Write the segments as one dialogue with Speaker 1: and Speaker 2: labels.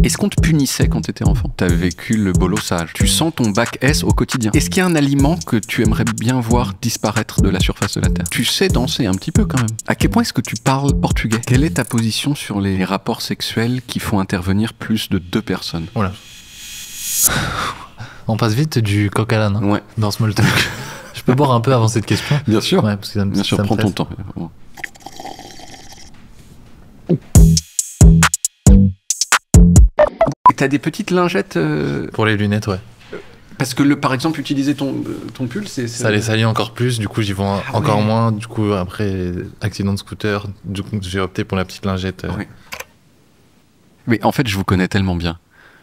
Speaker 1: Est-ce qu'on te punissait quand t'étais enfant? T'as vécu le bolossage. Tu sens ton bac S au quotidien. Est-ce qu'il y a un aliment que tu aimerais bien voir disparaître de la surface de la Terre? Tu sais danser un petit peu quand même. À quel point est-ce que tu parles portugais? Quelle est ta position sur les rapports sexuels qui font intervenir plus de 2 personnes?
Speaker 2: Voilà. On passe vite du coq à l'âne
Speaker 1: Ouais.
Speaker 2: dans Small Talk. Je peux boire un peu avant cette question?
Speaker 1: Bien sûr.
Speaker 2: Ouais, parce que
Speaker 1: Bien sûr, prends ton temps. Et t'as des petites lingettes
Speaker 2: Pour les lunettes, ouais.
Speaker 1: Parce que, par exemple, utiliser ton pull, c'est...
Speaker 2: Ça les salit encore plus, du coup j'y vois encore moins. Du coup, après, accident de scooter, du coup j'ai opté pour la petite lingette.
Speaker 1: Ouais. Mais en fait, je vous connais tellement bien.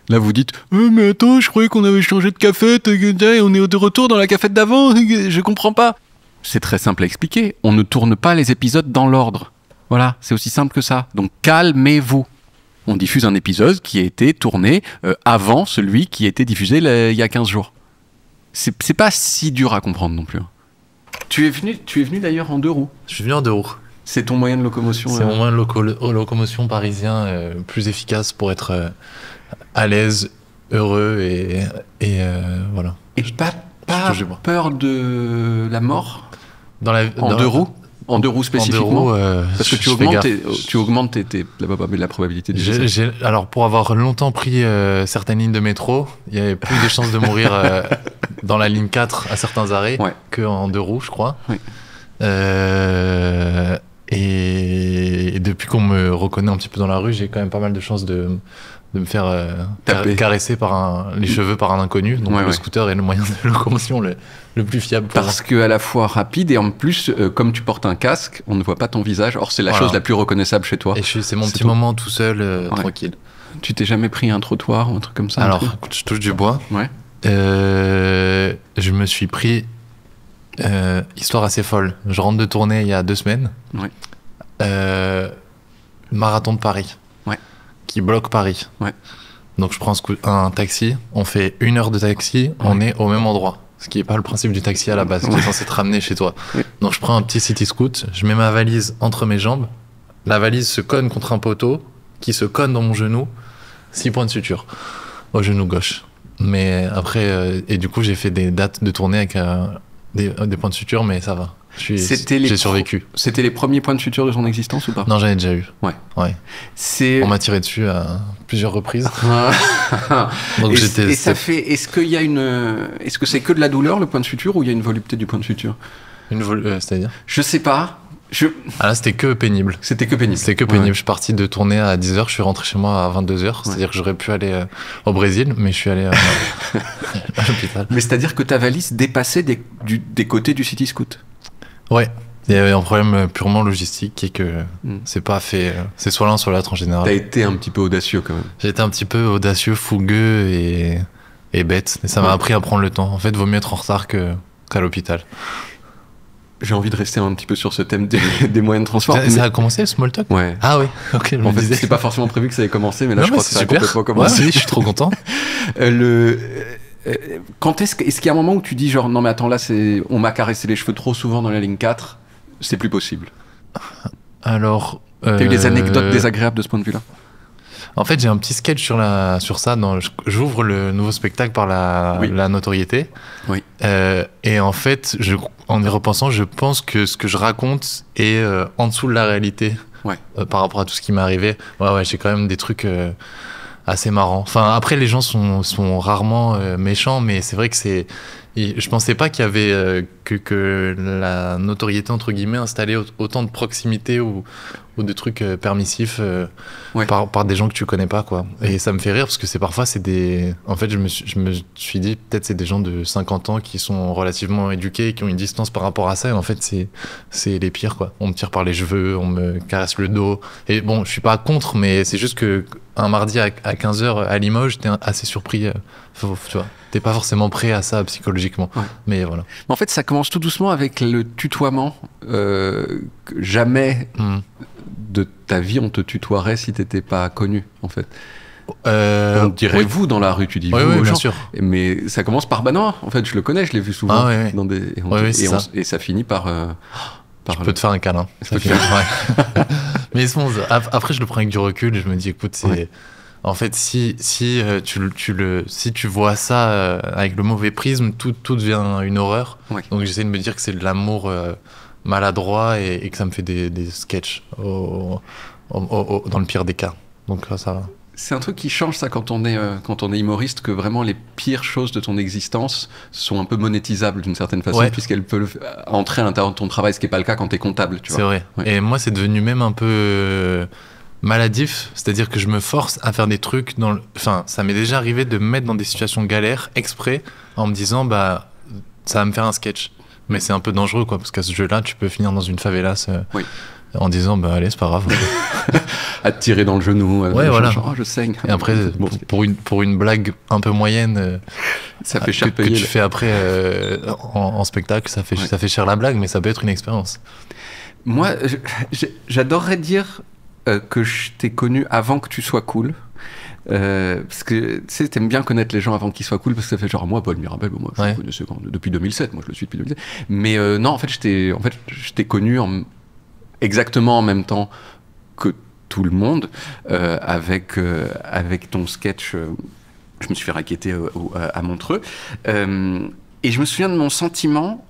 Speaker 1: Là, vous dites mais attends, je croyais qu'on avait changé de cafette, et on est de retour dans la cafette d'avant, je comprends pas. C'est très simple à expliquer. On ne tourne pas les épisodes dans l'ordre. Voilà, c'est aussi simple que ça. Donc, calmez-vous. On diffuse un épisode qui a été tourné avant celui qui a été diffusé il y a 15 jours. C'est pas si dur à comprendre non plus. Tu es venu d'ailleurs en 2 roues.
Speaker 2: Je suis venu en 2 roues.
Speaker 1: C'est ton moyen de locomotion.
Speaker 2: C'est mon moyen de locomotion parisien plus efficace pour être à l'aise, heureux et voilà.
Speaker 1: Et pas peur de la mort en 2 roues? En 2 roues spécifiquement?
Speaker 2: En 2 roues,
Speaker 1: parce que tu augmentes la probabilité de décès.
Speaker 2: Alors, pour avoir longtemps pris certaines lignes de métro, il y avait plus de chances de mourir dans la ligne 4 à certains arrêts qu'en 2 roues, je crois. Oui. Et depuis qu'on me reconnaît un petit peu dans la rue, j'ai quand même pas mal de chances de me faire caresser les cheveux par un inconnu. Donc le scooter est le moyen de locomotion le plus fiable.
Speaker 1: Parce que à la fois rapide et en plus, comme tu portes un casque, on ne voit pas ton visage. Or, c'est la chose la plus reconnaissable chez toi.
Speaker 2: Et c'est mon petit moment tout seul, tranquille.
Speaker 1: Tu t'es jamais pris un trottoir ou un truc comme ça?
Speaker 2: Alors, je touche du bois. Ouais. Je me suis pris histoire assez folle. Je rentre de tournée il y a 2 semaines. Ouais. Marathon de Paris. Qui bloque Paris. Ouais. Donc je prends un taxi, on fait 1 heure de taxi, on est au même endroit. Ce qui n'est pas le principe du taxi à la base, qui est censé te ramener chez toi. Ouais. Donc je prends un petit city scoot, je mets ma valise entre mes jambes, la valise se cogne contre un poteau, qui se cogne dans mon genou, 6 points de suture au genou gauche. Mais après, et du coup j'ai fait des dates de tournée avec des points de suture, mais ça va. J'ai survécu.
Speaker 1: C'était les premiers points de suture de son existence ou pas?
Speaker 2: Non, j'en ai déjà eu.
Speaker 1: Ouais.
Speaker 2: On m'a tiré dessus à plusieurs reprises.
Speaker 1: Donc est-ce qu'il y a est-ce que c'est que de la douleur le point de suture ou il y a une volupté du point de suture?
Speaker 2: C'est-à-dire?
Speaker 1: Je sais pas.
Speaker 2: Ah là, c'était que pénible.
Speaker 1: C'était que pénible.
Speaker 2: Je suis parti de tournée à 10h, je suis rentré chez moi à 22h. C'est-à-dire que j'aurais pu aller au Brésil, mais je suis allé à l'hôpital.
Speaker 1: Mais c'est-à-dire que ta valise dépassait des côtés du city scoot?
Speaker 2: Ouais. Il y avait un problème purement logistique qui est que c'est pas fait. C'est soit l'un soit l'autre en général.
Speaker 1: T'as été un petit peu audacieux quand même.
Speaker 2: J'ai été un petit peu audacieux, fougueux et bête. Et ça m'a appris à prendre le temps. En fait, vaut mieux être en retard qu'à l'hôpital.
Speaker 1: J'ai envie de rester un petit peu sur ce thème des moyens de transport.
Speaker 2: Ça a commencé le small talk?
Speaker 1: Ouais.
Speaker 2: Ah oui, ok.
Speaker 1: En fait, c'était pas forcément prévu que ça ait commencé, mais là, je crois que ça a complètement commencé.
Speaker 2: Ouais, je suis trop content.
Speaker 1: Quand est-ce qu'il y a un moment où tu dis genre non mais attends là on m'a caressé les cheveux trop souvent dans la ligne 4, c'est plus possible?
Speaker 2: Alors
Speaker 1: t'as eu des anecdotes désagréables de ce point de vue là?
Speaker 2: En fait j'ai un petit sketch sur ça. J'ouvre le nouveau spectacle par la notoriété. Oui. Et en fait en y repensant je pense que ce que je raconte est en dessous de la réalité. Ouais. Par rapport à tout ce qui m'est arrivé. Ouais j'ai quand même des trucs assez marrant. Enfin, après, les gens sont rarement méchants, mais c'est vrai que je pensais pas qu'il y avait que la notoriété, entre guillemets, installait autant de proximité ou de trucs permissifs par des gens que tu connais pas, quoi. Et ça me fait rire parce que parfois, en fait, je me suis dit, peut-être c'est des gens de 50 ans qui sont relativement éduqués, qui ont une distance par rapport à ça. Et en fait, c'est les pires, quoi. On me tire par les cheveux, on me caresse le dos. Et bon, je suis pas contre, mais c'est juste que un mardi à 15h à Limoges, t'es assez surpris. Tu vois, t'es pas forcément prêt à ça psychologiquement. Ouais. Mais voilà.
Speaker 1: En fait, ça commence tout doucement avec le tutoiement. Jamais de ta vie on te tutoierait si t'étais pas connu, en fait. On dirait vous dans la rue, tu dis vous aux gens. Bien sûr. Mais ça commence par bah non, en fait, je le connais, je l'ai vu souvent. Dans des... et ça finit par.
Speaker 2: Je peux te faire un câlin. Mais bon, après, je le prends avec du recul et je me dis, écoute, En fait, si tu vois ça avec le mauvais prisme, tout devient une horreur. Ouais. Donc j'essaie de me dire que c'est de l'amour maladroit et que ça me fait des sketchs dans le pire des cas. Donc ça va.
Speaker 1: C'est un truc qui change ça quand on est humoriste, que vraiment les pires choses de ton existence sont un peu monétisables d'une certaine façon, puisqu'elles peuvent entrer à l'intérieur de ton travail, ce qui n'est pas le cas quand tu es comptable. Tu vois.
Speaker 2: C'est vrai. Ouais. Et moi, c'est devenu même un peu maladif, c'est-à-dire que je me force à faire des trucs Enfin, ça m'est déjà arrivé de me mettre dans des situations galères exprès en me disant, bah, ça va me faire un sketch. Mais c'est un peu dangereux, quoi, parce qu'à ce jeu-là, tu peux finir dans une favelas en disant, bah allez, c'est pas grave.
Speaker 1: À te tirer dans le genou.
Speaker 2: Voilà.
Speaker 1: Genre, oh, je saigne.
Speaker 2: Et après, pour une blague un peu moyenne,
Speaker 1: ça fait cher payer.
Speaker 2: Que tu fais après en spectacle, ça fait cher la blague, mais ça peut être une expérience.
Speaker 1: Moi, j'adorerais dire que je t'ai connu avant que tu sois cool. Parce que tu sais, t'aimes bien connaître les gens avant qu'ils soient cool, parce que ça fait genre moi Paul Mirabel, moi je le connaissais depuis 2007, moi je le suis depuis 2007. Mais non, en fait je t'ai connu exactement en même temps que tout le monde, avec ton sketch. Je me suis fait racketter à Montreux, et je me souviens de mon sentiment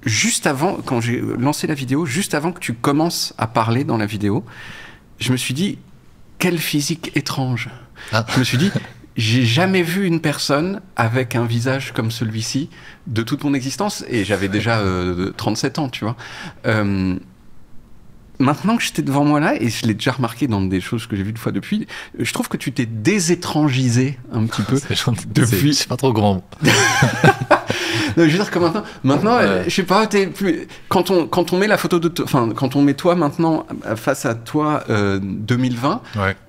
Speaker 1: juste avant, quand j'ai lancé la vidéo, juste avant que tu commences à parler dans la vidéo. Je me suis dit, quel physique étrange. Je me suis dit, j'ai jamais vu une personne avec un visage comme celui-ci de toute mon existence, et j'avais déjà 37 ans, tu vois. Maintenant que j'étais devant moi là, et je l'ai déjà remarqué dans des choses que j'ai vues une fois depuis, je trouve que tu t'es désétrangisé un petit peu.
Speaker 2: Depuis. C'est pas trop grand.
Speaker 1: Non, je veux dire que maintenant, je sais pas, quand on met la photo de, enfin, quand on met toi maintenant face à toi 2020,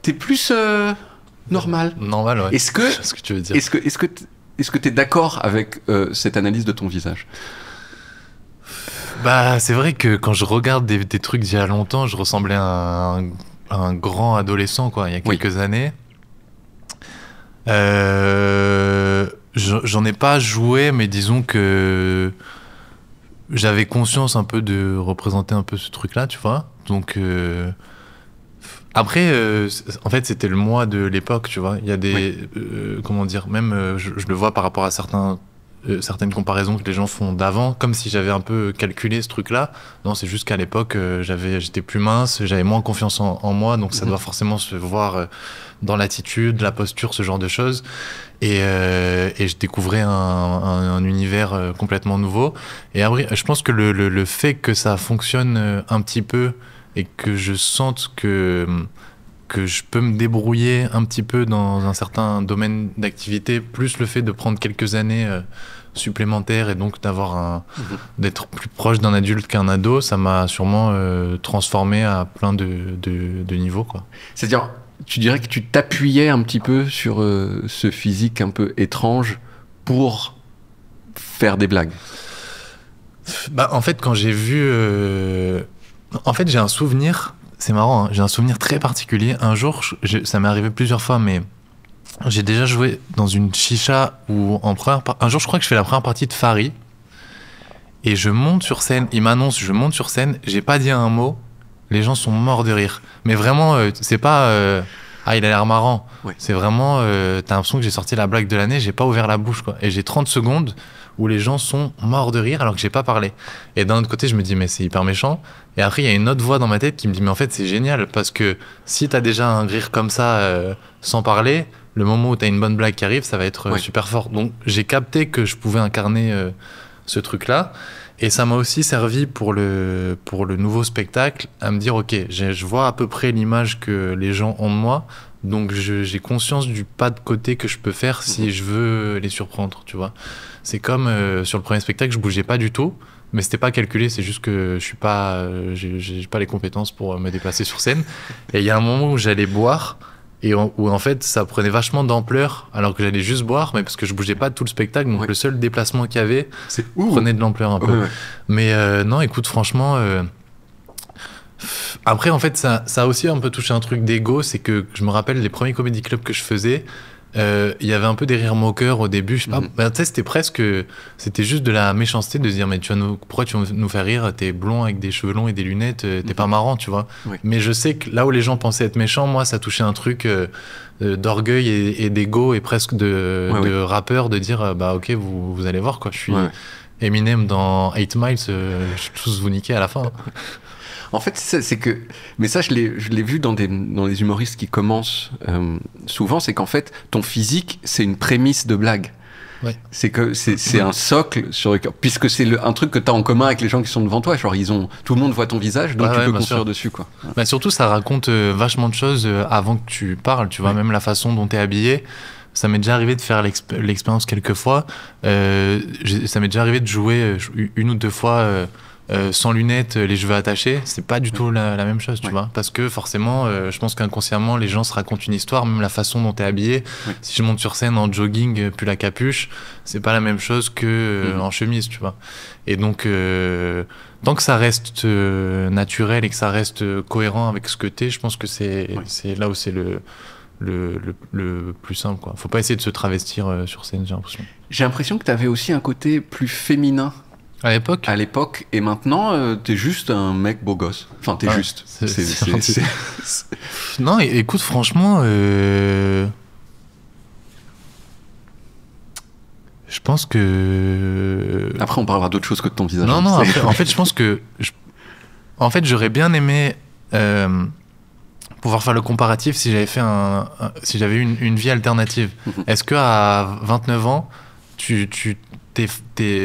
Speaker 1: t'es plus normal.
Speaker 2: Normal, ouais.
Speaker 1: Est-ce que,
Speaker 2: ce que tu veux dire.
Speaker 1: Est-ce que t'es d'accord avec cette analyse de ton visage?
Speaker 2: Bah, c'est vrai que quand je regarde des trucs d'il y a longtemps, je ressemblais à un grand adolescent, quoi, il y a quelques années. J'en ai pas joué, mais disons que j'avais conscience un peu de représenter un peu ce truc-là, tu vois. Donc après, en fait, c'était le moi de l'époque, tu vois. Il y a des comment dire, même je le vois par rapport à certaines comparaisons que les gens font d'avant, comme si j'avais un peu calculé ce truc-là. Non, c'est juste qu'à l'époque, j'étais plus mince, j'avais moins confiance en moi, donc ça doit forcément se voir dans l'attitude, la posture, ce genre de choses. Et je découvrais un univers complètement nouveau. Et après, je pense que le fait que ça fonctionne un petit peu et que je sente que je peux me débrouiller un petit peu dans un certain domaine d'activité, plus le fait de prendre quelques années supplémentaires et donc d'être plus proche d'un adulte qu'un ado, ça m'a sûrement transformé à plein de niveaux, quoi.
Speaker 1: C'est-à-dire, tu dirais que tu t'appuyais un petit peu sur ce physique un peu étrange pour faire des blagues?
Speaker 2: Bah, en fait, quand j'ai vu... En fait, j'ai un souvenir... C'est marrant, hein, j'ai un souvenir très particulier. Un jour, ça m'est arrivé plusieurs fois, mais j'ai déjà joué dans une chicha où un jour, je crois que je fais la première partie de Fari et je monte sur scène. Il m'annonce, je monte sur scène. J'ai pas dit un mot. Les gens sont morts de rire. Mais vraiment, c'est pas ah, il a l'air marrant. Oui. C'est vraiment t'as l'impression que j'ai sorti la blague de l'année. J'ai pas ouvert la bouche, quoi. Et j'ai 30 secondes où les gens sont morts de rire alors que j'ai pas parlé. Et d'un autre côté, je me dis, mais c'est hyper méchant. Et après, il y a une autre voix dans ma tête qui me dit, mais en fait, c'est génial parce que si t'as déjà un rire comme ça sans parler, le moment où t'as une bonne blague qui arrive, ça va être super fort. Donc, j'ai capté que je pouvais incarner ce truc-là. Et ça m'a aussi servi pour le nouveau spectacle à me dire, ok, je vois à peu près l'image que les gens ont de moi. Donc, j'ai conscience du pas de côté que je peux faire si je veux les surprendre, tu vois. C'est comme sur le premier spectacle, je bougeais pas du tout, mais c'était pas calculé, c'est juste que j'ai pas les compétences pour me déplacer sur scène. Et il y a un moment où j'allais boire, et où en fait ça prenait vachement d'ampleur, alors que j'allais juste boire, mais parce que je bougeais pas tout le spectacle, donc le seul déplacement qu'il y avait prenait de l'ampleur un peu. Ouais. Mais non, écoute, franchement... Après, en fait, ça a aussi un peu touché un truc d'ego, c'est que je me rappelle les premiers comédie clubs que je faisais, il y avait un peu des rires moqueurs au début, je sais pas. Tu sais, c'était juste de la méchanceté de se dire, mais pourquoi tu vas nous faire rire? T'es blond avec des cheveux longs et des lunettes, t'es pas marrant, tu vois. Oui. Mais je sais que là où les gens pensaient être méchants, moi, ça touchait un truc d'orgueil et d'ego et presque de rappeur, de dire, bah ok, vous allez voir, quoi. Je suis Eminem dans 8 Miles, je vais tous vous niquer à la fin.
Speaker 1: En fait, c'est que... Mais ça, je l'ai vu dans les humoristes qui commencent souvent, c'est qu'en fait, ton physique, c'est une prémisse de blague. Ouais. C'est que c'est un socle puisque c'est un truc que tu as en commun avec les gens qui sont devant toi. Genre, tout le monde voit ton visage, donc tu peux construire dessus, quoi.
Speaker 2: Bah, surtout, ça raconte vachement de choses avant que tu parles. Tu vois, même la façon dont tu es habillé. Ça m'est déjà arrivé de faire l'expérience quelques fois. Ça m'est déjà arrivé de jouer une ou deux fois... sans lunettes, les cheveux attachés, c'est pas du tout la même chose, tu vois. Parce que forcément, je pense qu'inconsciemment, les gens se racontent une histoire, même la façon dont t'es habillé. Si je monte sur scène en jogging, puis la capuche, c'est pas la même chose que en chemise, tu vois. Et donc, tant que ça reste naturel et que ça reste cohérent avec ce que t'es, je pense que c'est là où c'est le plus simple, quoi. Faut pas essayer de se travestir sur scène, j'ai l'impression.
Speaker 1: J'ai l'impression que t'avais aussi un côté plus féminin.
Speaker 2: À l'époque,
Speaker 1: et maintenant, t'es juste un mec beau gosse. Enfin, t'es juste.
Speaker 2: Non, écoute, franchement, je pense que...
Speaker 1: Après, on parlera d'autre chose que de ton visage.
Speaker 2: Non, après, en fait, je pense que... En fait, j'aurais bien aimé pouvoir faire le comparatif si j'avais fait si j'avais eu une vie alternative. Est-ce qu'à 29 ans,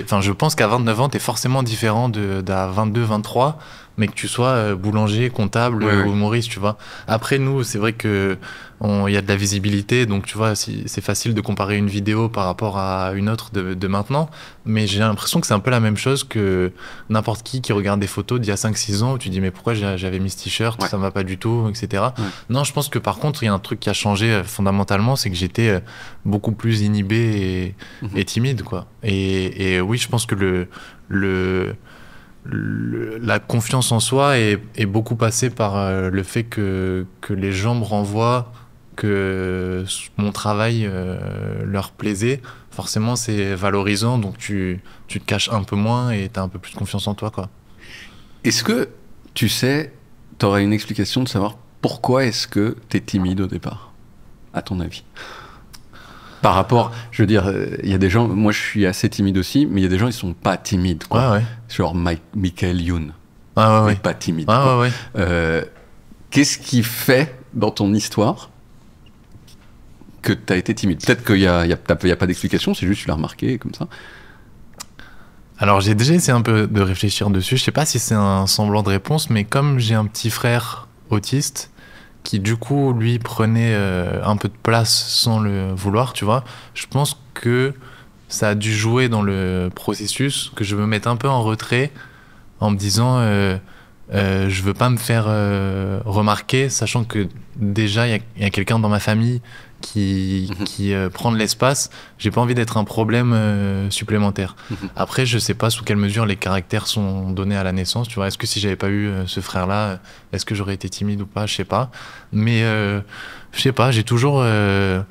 Speaker 2: enfin, je pense qu'à 29 ans, t'es forcément différent d'à 22, 23, mais que tu sois boulanger, comptable ou humoriste, tu vois. Après, nous, c'est vrai que il y a de la visibilité, donc tu vois, c'est facile de comparer une vidéo par rapport à une autre de maintenant, mais j'ai l'impression que c'est un peu la même chose que n'importe qui regarde des photos d'il y a 5-6 ans, où tu dis, mais pourquoi j'avais mis ce t-shirt, ça me va pas du tout, etc. Non, je pense que par contre, il y a un truc qui a changé fondamentalement, c'est que j'étais beaucoup plus inhibé et timide, quoi. Et oui, je pense que la confiance en soi est beaucoup passée par le fait que les gens me renvoient que mon travail leur plaisait. Forcément, c'est valorisant, donc tu te caches un peu moins et tu as un peu plus de confiance en toi, quoi.
Speaker 1: Est-ce que, tu sais, tu aurais une explication de savoir pourquoi est-ce que tu es timide au départ, à ton avis? Par rapport, je veux dire, il y a des gens, moi je suis assez timide aussi, mais il y a des gens, ils sont pas timides, quoi. Genre Michael Youn, pas timide. Qu'est-ce qui fait dans ton histoire que tu as été timide? Peut-être qu'il y a pas d'explication, c'est juste que tu l'as remarqué comme ça.
Speaker 2: Alors j'ai déjà essayé un peu de réfléchir dessus, je sais pas si c'est un semblant de réponse, mais comme j'ai un petit frère autiste, qui du coup lui prenait un peu de place sans le vouloir, tu vois, je pense que ça a dû jouer dans le processus, que je me mette un peu en retrait en me disant je veux pas me faire remarquer, sachant que déjà il y a quelqu'un dans ma famille qui prend de l'espace, j'ai pas envie d'être un problème supplémentaire. Après, je sais pas sous quelle mesure les caractères sont donnés à la naissance, tu vois. Est-ce que si j'avais pas eu ce frère-là, est-ce que j'aurais été timide ou pas? Je sais pas. Mais je sais pas, j'ai toujours... je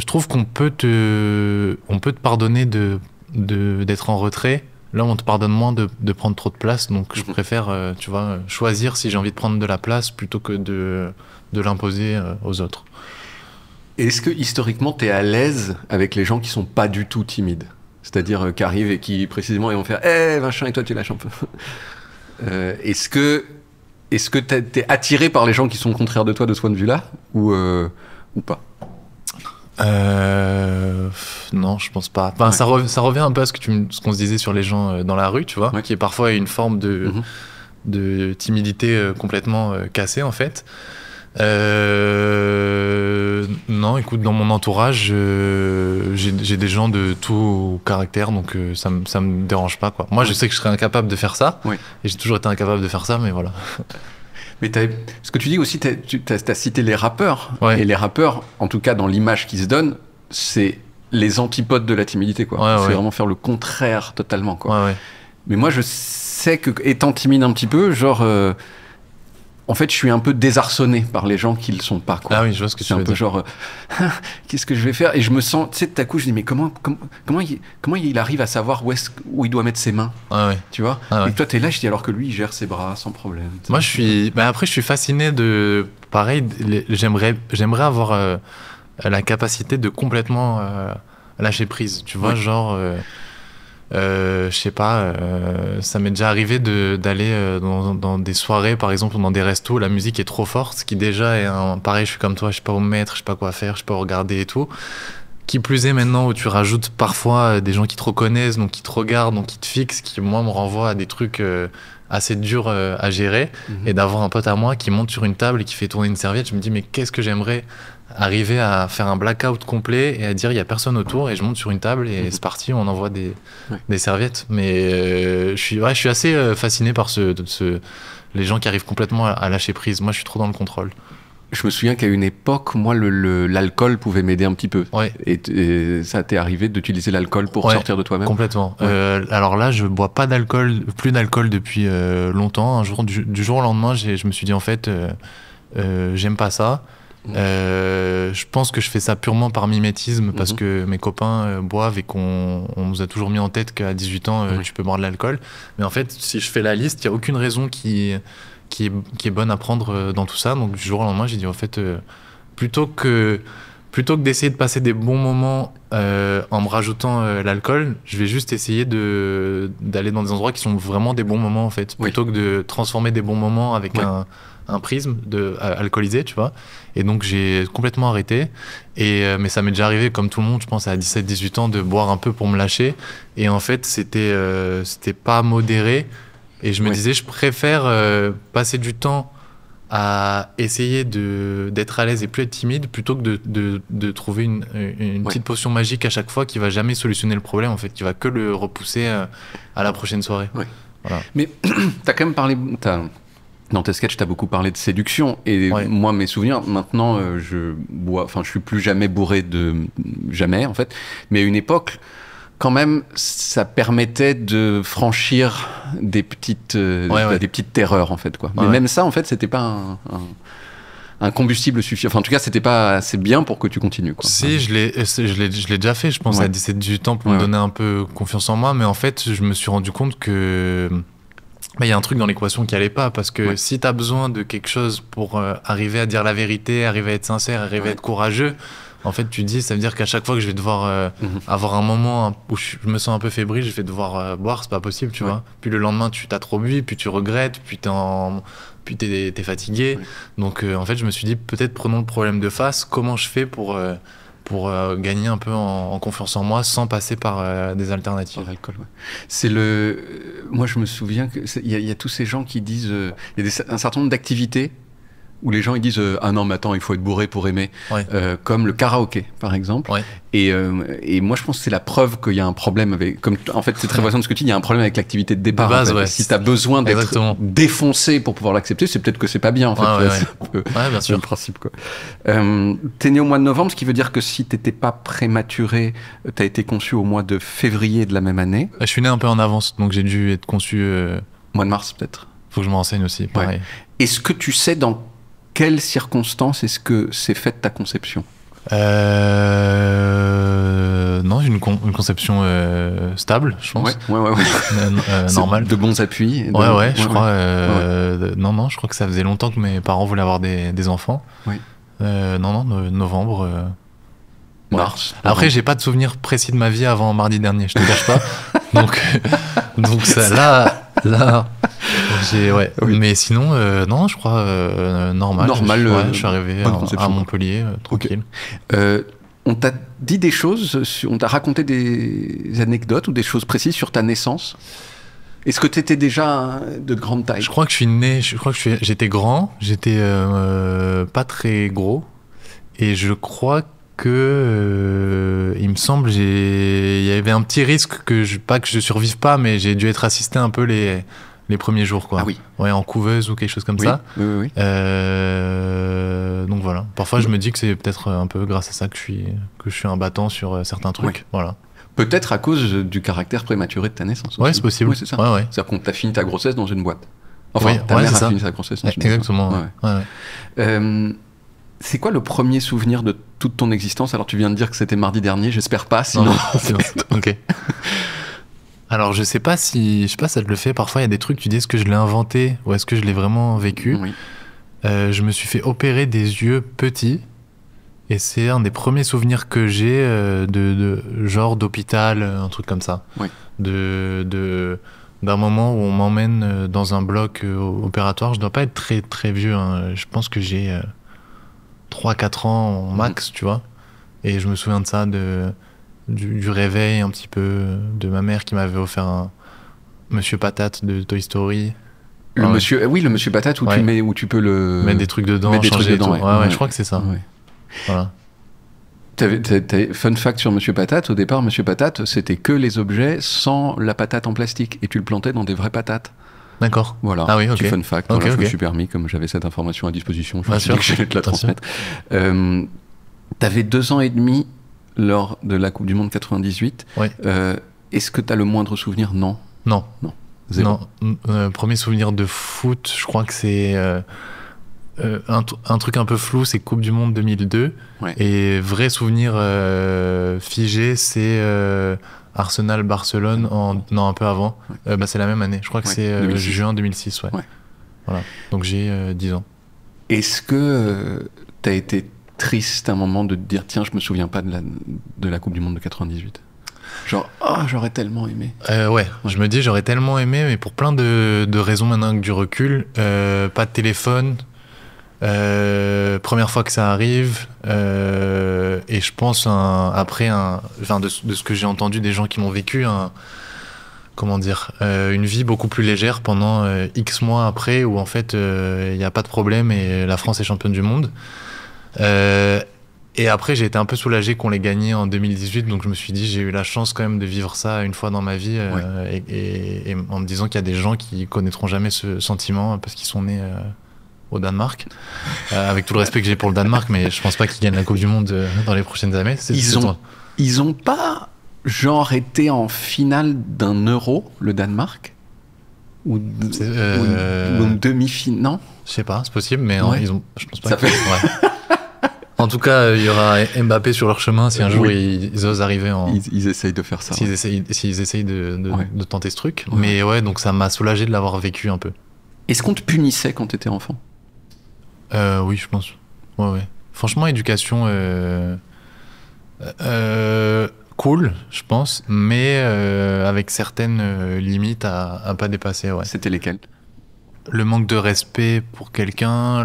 Speaker 2: trouve qu'on peut te pardonner d'être en retrait. Là, on te pardonne moins de prendre trop de place, donc je préfère, tu vois, choisir si j'ai envie de prendre de la place plutôt que de l'imposer aux autres.
Speaker 1: Est-ce que historiquement, tu es à l'aise avec les gens qui sont pas du tout timides? C'est-à-dire qui arrivent et qui précisément ils vont faire machin, et toi tu lâches un peu. Est-ce que t'es attiré par les gens qui sont contraires de toi de ce point de vue-là ou pas?
Speaker 2: Non, je pense pas. Enfin, ça revient un peu à ce qu'on se disait sur les gens dans la rue, tu vois, qui est parfois une forme de timidité complètement cassée en fait. Non, écoute, dans mon entourage, j'ai des gens de tout caractère, donc ça me dérange pas, quoi. Moi, je sais que je serais incapable de faire ça, et j'ai toujours été incapable de faire ça, mais voilà.
Speaker 1: Mais ce que tu dis aussi, t'as cité les rappeurs, et les rappeurs, en tout cas dans l'image qui se donne, c'est les antipodes de la timidité, quoi. C'est vraiment faire le contraire totalement, quoi. Mais moi, je sais que, étant timide un petit peu, genre... En fait, je suis un peu désarçonné par les gens qui le sont pas, quoi.
Speaker 2: Ah oui, je vois ce que tu veux dire.
Speaker 1: C'est un peu genre, qu'est-ce que je vais faire? Et je me sens, tu sais, tout à coup, je dis, mais comment il arrive à savoir où il doit mettre ses mains?
Speaker 2: Ah ouais.
Speaker 1: Tu vois?
Speaker 2: Ah ouais.
Speaker 1: Et toi, t'es là, je dis, alors que lui, il gère ses bras sans problème.
Speaker 2: Moi, après, je suis fasciné de. Pareil, j'aimerais avoir la capacité de complètement lâcher prise. Tu vois, genre. Je sais pas, ça m'est déjà arrivé d'aller dans des soirées, par exemple, ou dans des restos, la musique est trop forte, ce qui déjà est pareil, je suis comme toi, je sais pas où me mettre, je sais pas quoi faire, je sais pas où regarder et tout. Qui plus est maintenant où tu rajoutes parfois des gens qui te reconnaissent, donc qui te regardent, donc qui te fixent, qui moi me renvoient à des trucs assez durs à gérer, et d'avoir un pote à moi qui monte sur une table et qui fait tourner une serviette, je me dis mais qu'est-ce que j'aimerais arriver à faire un blackout complet et à dire il y a personne autour et je monte sur une table et c'est parti, on envoie des serviettes. Mais je suis assez fasciné par les gens qui arrivent complètement à lâcher prise. Moi je suis trop dans le contrôle.
Speaker 1: Je me souviens qu'à une époque, moi, l'alcool pouvait m'aider un petit peu.
Speaker 2: Ouais.
Speaker 1: Et ça t'est arrivé d'utiliser l'alcool pour sortir de toi-même?
Speaker 2: Complètement. Alors là, je bois pas d'alcool, plus d'alcool depuis longtemps. Un jour, du jour au lendemain, je me suis dit en fait, j'aime pas ça. Je pense que je fais ça purement par mimétisme parce que mes copains boivent et qu'on nous a toujours mis en tête qu'à 18 ans, tu peux boire de l'alcool. Mais en fait, si je fais la liste, il n'y a aucune raison qui est bonne à prendre dans tout ça. Donc du jour au lendemain, j'ai dit en fait, plutôt que d'essayer de passer des bons moments en me rajoutant l'alcool, je vais juste essayer d'aller dans des endroits qui sont vraiment des bons moments en fait, plutôt que de transformer des bons moments avec un prisme alcoolisé, tu vois. Et donc j'ai complètement arrêté. Mais ça m'est déjà arrivé, comme tout le monde, je pense à 17-18 ans, de boire un peu pour me lâcher. Et en fait, c'était pas modéré. Et je me disais, je préfère passer du temps à essayer d'être à l'aise et plus être timide plutôt que de trouver une petite potion magique à chaque fois qui va jamais solutionner le problème, en fait, qui va que le repousser à la prochaine soirée. Voilà.
Speaker 1: Mais t'as quand même parlé... Dans tes sketchs, t'as beaucoup parlé de séduction. Et moi, mes souvenirs, maintenant, je suis plus jamais bourré jamais, en fait. Mais à une époque, quand même, ça permettait de franchir des petites terreurs, en fait, quoi. Mais même ça, en fait, c'était pas un combustible suffisant. Enfin, en tout cas, c'était pas assez bien pour que tu continues, quoi.
Speaker 2: Si, je l'ai déjà fait, je pense, à 17-18 ans pour me donner un peu confiance en moi. Mais en fait, je me suis rendu compte que... il y a un truc dans l'équation qui allait pas, parce que si tu as besoin de quelque chose pour arriver à dire la vérité, arriver à être sincère, arriver à être courageux, en fait tu dis, ça veut dire qu'à chaque fois que je vais devoir avoir un moment où je me sens un peu fébrile, je vais devoir boire, c'est pas possible, tu vois. Puis le lendemain tu t'as trop bu, puis tu regrettes, puis t'es fatigué. Donc en fait je me suis dit, peut-être prenons le problème de face, comment je fais pour gagner un peu en confiance en moi sans passer par des alternatives.
Speaker 1: Par l'alcool, moi je me souviens qu'il y a tous ces gens qui disent, il y a un certain nombre d'activités où les gens ils disent ah non mais attends, il faut être bourré pour aimer, comme le karaoké par exemple. Et moi je pense que c'est la preuve qu'il y a un problème avec, en fait c'est très voisin de ce que tu dis, il y a un problème avec l'activité de départ,
Speaker 2: de base,
Speaker 1: en fait. Si t'as besoin d'être défoncé pour pouvoir l'accepter, c'est peut-être que c'est pas bien, en fait.
Speaker 2: Bien sûr.
Speaker 1: Le principe, quoi. T'es né au mois de novembre, ce qui veut dire que si t'étais pas prématuré, t'as été conçu au mois de février de la même année.
Speaker 2: Je suis né un peu en avance, donc j'ai dû être conçu
Speaker 1: mois de mars peut-être.
Speaker 2: Faut que je me renseigne aussi, pareil.
Speaker 1: Est-ce que tu sais dans quelles circonstances est-ce que c'est fait ta conception?
Speaker 2: Non, une conception stable, je pense. Normal.
Speaker 1: De bons appuis.
Speaker 2: Je crois. Non, je crois que ça faisait longtemps que mes parents voulaient avoir des enfants. Novembre.
Speaker 1: Mars.
Speaker 2: Après, j'ai pas de souvenir précis de ma vie avant mardi dernier, je te cache pas. donc ça, là. Mais sinon, non, je crois normal. Je suis arrivé à Montpellier, tranquille.
Speaker 1: On t'a dit des choses, on t'a raconté des anecdotes ou des choses précises sur ta naissance? Est-ce que tu étais déjà de grande taille?
Speaker 2: Je crois que je suis né, j'étais grand, j'étais pas très gros, et je crois que il me semble il y avait un petit risque pas que je survive pas, mais j'ai dû être assisté un peu les premiers jours, quoi.
Speaker 1: Ah oui.
Speaker 2: En couveuse ou quelque chose comme ça.
Speaker 1: Oui.
Speaker 2: Donc voilà. Parfois je me dis que c'est peut-être un peu grâce à ça que je suis un battant sur certains trucs. Voilà.
Speaker 1: Peut-être à cause du caractère prématuré de ta naissance.
Speaker 2: Ouais, c'est possible.
Speaker 1: Oui, c'est ça.
Speaker 2: Ouais.
Speaker 1: C'est-à-dire qu'on t'a fini ta grossesse dans une boîte. Enfin, ta mère
Speaker 2: a
Speaker 1: fini sa grossesse.
Speaker 2: Exactement.
Speaker 1: C'est quoi le premier souvenir de toute ton existence? Alors, tu viens de dire que c'était mardi dernier, j'espère pas, sinon...
Speaker 2: Non, ok. Alors, je sais pas si ça te le fait. Parfois, il y a des trucs, tu dis, est-ce que je l'ai inventé ou est-ce que je l'ai vraiment vécu?
Speaker 1: Oui.
Speaker 2: Je me suis fait opérer des yeux petits. Et c'est un des premiers souvenirs que j'ai de genre d'hôpital, un truc comme ça.
Speaker 1: Oui.
Speaker 2: D'un moment où on m'emmène dans un bloc opératoire. Je dois pas être très, très vieux. Hein. Je pense que j'ai 3-4 ans max, tu vois. Et je me souviens de ça, du réveil un petit peu, de ma mère qui m'avait offert un Monsieur Patate de Toy Story.
Speaker 1: Le Monsieur Patate où tu peux le...
Speaker 2: mettre des trucs dedans, changer dedans. Ouais, je crois que c'est ça. Ouais. Voilà.
Speaker 1: Fun fact sur Monsieur Patate, au départ, Monsieur Patate, c'était que les objets sans la patate en plastique. Et tu le plantais dans des vraies patates.
Speaker 2: D'accord.
Speaker 1: Voilà,
Speaker 2: ah oui, okay.
Speaker 1: Petit fun fact.
Speaker 2: Okay,
Speaker 1: je me suis permis, comme j'avais cette information à disposition, je me suis dit que j'allais te la transmettre. T'avais 2 ans et demi lors de la Coupe du Monde 98.
Speaker 2: Oui.
Speaker 1: Est-ce que t'as le moindre souvenir? Non. Zéro.
Speaker 2: Non. Premier souvenir de foot, je crois que c'est... un truc un peu flou, c'est Coupe du Monde 2002.
Speaker 1: Ouais.
Speaker 2: Et vrai souvenir figé, c'est Arsenal-Barcelone un peu avant. Ouais. C'est la même année. Je crois que c'est juin 2006. Ouais. Voilà. Donc j'ai 10 ans.
Speaker 1: Est-ce que t'as été triste à un moment de te dire tiens, je me souviens pas de la Coupe du Monde de 98? Genre, j'aurais tellement aimé.
Speaker 2: Je me dis j'aurais tellement aimé, mais pour plein de raisons maintenant avec du recul. Pas de téléphone. Première fois que ça arrive, et je pense de ce que j'ai entendu des gens qui l'ont vécu, une vie beaucoup plus légère pendant X mois après, où en fait il n'y a pas de problème et la France est championne du monde. Et après j'ai été un peu soulagé qu'on l'ait gagné en 2018, donc je me suis dit j'ai eu la chance quand même de vivre ça une fois dans ma vie, et en me disant qu'il y a des gens qui connaîtront jamais ce sentiment parce qu'ils sont nés au Danemark, avec tout le respect que j'ai pour le Danemark, mais je pense pas qu'ils gagnent la Coupe du Monde dans les prochaines années.
Speaker 1: Ils ont pas genre été en finale d'un Euro, le Danemark, ou une demi-finale? Non,
Speaker 2: je sais pas, c'est possible, mais je pense pas.
Speaker 1: Ça fait.
Speaker 2: En tout cas, il y aura Mbappé sur leur chemin si un jour ils osent arriver en.
Speaker 1: Ils essayent de faire ça.
Speaker 2: S'ils essayent de tenter ce truc. Ouais. Mais ouais, donc ça m'a soulagé de l'avoir vécu un peu.
Speaker 1: Est-ce qu'on te punissait quand t'étais enfant?
Speaker 2: Oui, je pense. Ouais. Franchement, éducation cool, je pense, mais avec certaines limites à pas dépasser. Ouais.
Speaker 1: C'était lesquelles?
Speaker 2: Le manque de respect pour quelqu'un,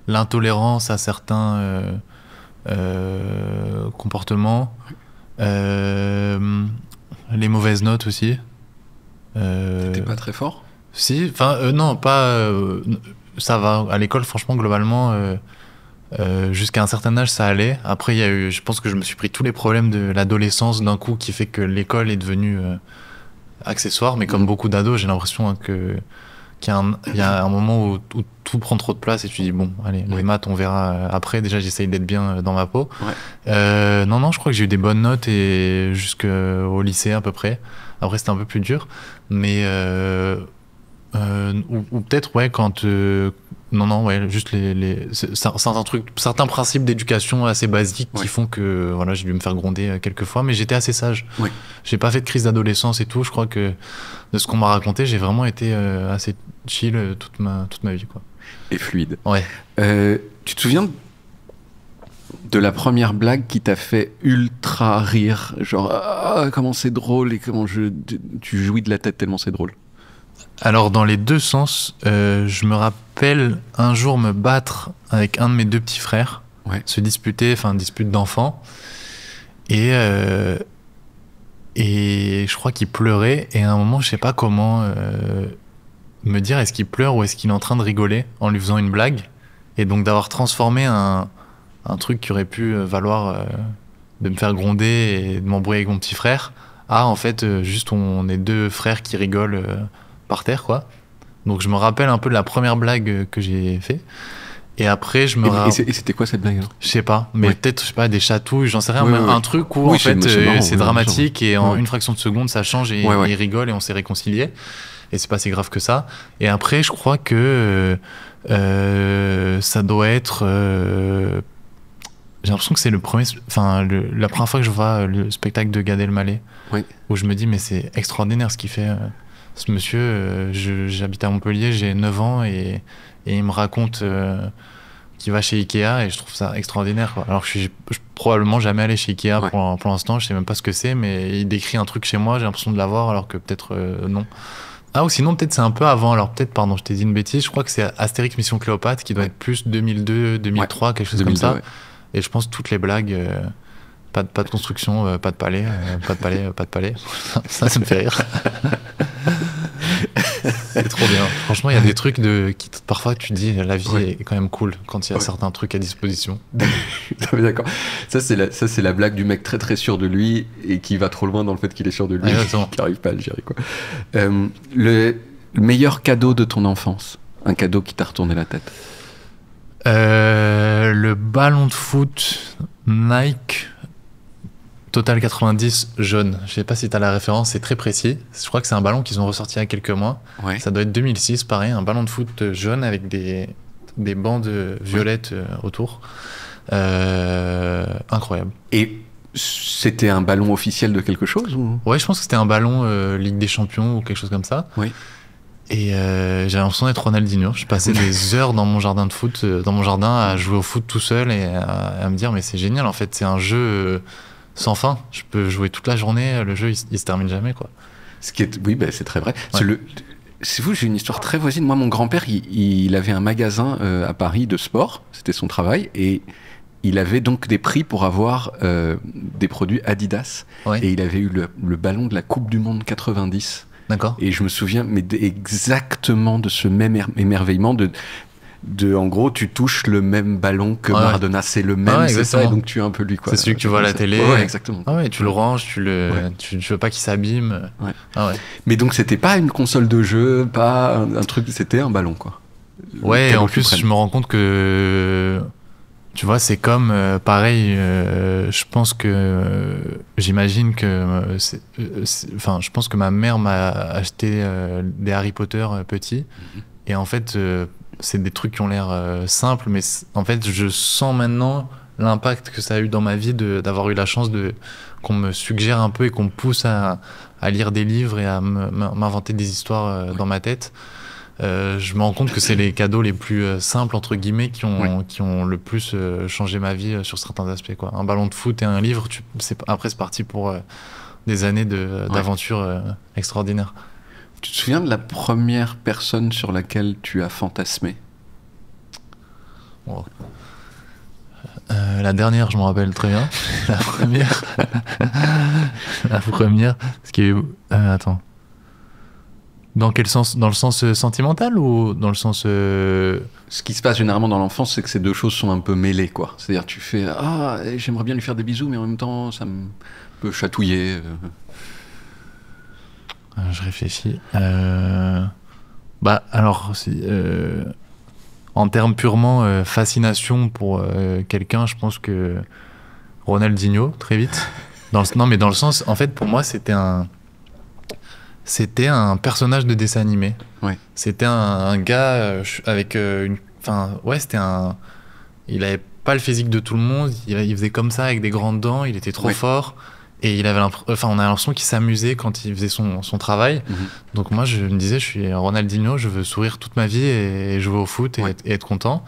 Speaker 2: l'intolérance à certains comportements, les mauvaises notes aussi.
Speaker 1: T'étais pas très fort?
Speaker 2: Si, non, pas... ça va, à l'école, franchement, globalement, jusqu'à un certain âge, ça allait. Après, je pense que je me suis pris tous les problèmes de l'adolescence d'un coup, qui fait que l'école est devenue accessoire. Mais comme beaucoup d'ados, j'ai l'impression qu'il y a un moment où tout prend trop de place et tu dis, bon, allez, les maths, on verra après. Déjà, j'essaye d'être bien dans ma peau. Ouais. Non, je crois que j'ai eu des bonnes notes et jusqu'au lycée, à peu près. Après, c'était un peu plus dur. Mais... ou peut-être quand juste certains principes d'éducation assez basiques qui font que j'ai dû me faire gronder quelques fois, mais j'étais assez sage. J'ai pas fait de crise d'adolescence et tout. Je crois que de ce qu'on m'a raconté, j'ai vraiment été assez chill toute ma vie, quoi.
Speaker 1: Et fluide.
Speaker 2: Tu
Speaker 1: te souviens de la première blague qui t'a fait ultra rire, genre comment c'est drôle et comment tu jouis de la tête tellement c'est drôle?
Speaker 2: Alors dans les deux sens, je me rappelle un jour me battre avec un de mes 2 petits frères, se disputer, dispute d'enfants, et je crois qu'il pleurait, et à un moment je sais pas comment me dire est-ce qu'il pleure ou est-ce qu'il est en train de rigoler en lui faisant une blague, et donc d'avoir transformé un truc qui aurait pu valoir de me faire gronder et de m'embrouiller avec mon petit frère à en fait juste on est 2 frères qui rigolent par terre, quoi. Donc je me rappelle un peu de la première blague que j'ai fait. Et après,
Speaker 1: Et c'était quoi cette blague, alors?
Speaker 2: Je sais pas, mais peut-être, je sais pas, des chatouilles, j'en sais rien, mais un truc où en fait c'est dramatique et en une fraction de seconde ça change et ils rigolent et on s'est réconciliés. et c'est pas si grave que ça. Et après, je crois que ça doit être... j'ai l'impression que c'est la première fois que je vois le spectacle de Gad Elmaleh, où je me dis, mais c'est extraordinaire ce qu'il fait. Ce monsieur, j'habite à Montpellier, j'ai 9 ans, et il me raconte qu'il va chez Ikea, et je trouve ça extraordinaire, quoi. Alors que je suis probablement jamais allé chez Ikea pour l'instant, je sais même pas ce que c'est, mais il décrit un truc chez moi, j'ai l'impression de l'avoir, alors que peut-être non. Ah, ou sinon peut-être c'est un peu avant, alors peut-être, pardon, je t'ai dit une bêtise, je crois que c'est Astérix Mission Cléopâtre, qui doit être plus 2002, 2003, quelque chose 2002, comme ça. Et je pense toutes les blagues, pas de construction, pas de palais, pas de palais. Ça me fait rire. C'est trop bien. Franchement, il y a des trucs qui parfois tu te dis, la vie est quand même cool quand il y a certains trucs à disposition.
Speaker 1: D'accord. Ça c'est la blague du mec très très sûr de lui et qui va trop loin dans le fait qu'il est sûr de lui, qui n'arrive pas à le gérer, quoi. Le meilleur cadeau de ton enfance, un cadeau qui t'a retourné la tête.
Speaker 2: Le ballon de foot Nike Total 90 jaune. Je sais pas si tu as la référence, c'est très précis. Je crois que c'est un ballon qu'ils ont ressorti il y a quelques mois. Ça doit être 2006, pareil, un ballon de foot jaune avec des bandes violettes autour. Incroyable. Et
Speaker 1: c'était un ballon officiel de quelque chose ou...
Speaker 2: Ouais, je pense que c'était un ballon Ligue des Champions ou quelque chose comme ça. Et j'ai l'impression d'être Ronaldinho. Je passais des heures dans mon jardin de foot, dans mon jardin, à jouer au foot tout seul et à me dire, mais c'est génial, en fait, c'est un jeu sans fin. Je peux jouer toute la journée, le jeu il se termine jamais, quoi.
Speaker 1: Oui, c'est très vrai. C'est fou, j'ai une histoire très voisine. Moi, mon grand-père, il avait un magasin à Paris de sport, c'était son travail, et il avait donc des prix pour avoir des produits Adidas. Et il avait eu le ballon de la Coupe du Monde 90.
Speaker 2: D'accord.
Speaker 1: Et je me souviens exactement de ce même émerveillement en ggros, tu touches le même ballon que Maradona, c'est le même, c'est ça, et donc tu es un peu lui, quoi.
Speaker 2: C'est celui que tu vois à la télé.
Speaker 1: Exactement.
Speaker 2: Tu le ranges, tu veux pas qu'il s'abîme.
Speaker 1: Mais donc c'était pas une console de jeu, pas un truc, c'était un ballon, quoi.
Speaker 2: Et en plus je me rends compte que, tu vois, c'est comme pareil, je pense que j'imagine que je pense que ma mère m'a acheté des Harry Potter petits, et en fait c'est des trucs qui ont l'air simples, mais en fait je sens maintenant l'impact que ça a eu dans ma vie d'avoir eu la chance qu'on me suggère un peu et qu'on me pousse à lire des livres et à m'inventer des histoires dans ma tête. Je me rends compte que c'est les cadeaux les plus simples, entre guillemets, qui ont le plus changé ma vie sur certains aspects, quoi. Un ballon de foot et un livre, après c'est parti pour des années d'aventure extraordinaires.
Speaker 1: Tu te souviens de la première personne sur laquelle tu as fantasmé ?
Speaker 2: La dernière, je m'en rappelle très bien. La première. Ce qui est... attends. Dans quel sens ? Dans le sens sentimental ou dans le sens...
Speaker 1: Ce qui se passe généralement dans l'enfance, c'est que ces deux choses sont un peu mêlées, quoi. C'est-à-dire, tu fais « Ah, j'aimerais bien lui faire des bisous, mais en même temps, ça me peut chatouiller. »
Speaker 2: Je réfléchis. Alors, en termes purement fascination pour quelqu'un, je pense que Ronaldinho, très vite. Dans le sens, en fait, pour moi, c'était un personnage de dessin animé. C'était un gars avec il avait pas le physique de tout le monde. Il faisait comme ça avec des grandes dents. Il était trop fort. Et on a l'impression qu'il s'amusait quand il faisait son travail. Donc moi, je me disais, je suis Ronaldinho, je veux sourire toute ma vie et jouer au foot et être content.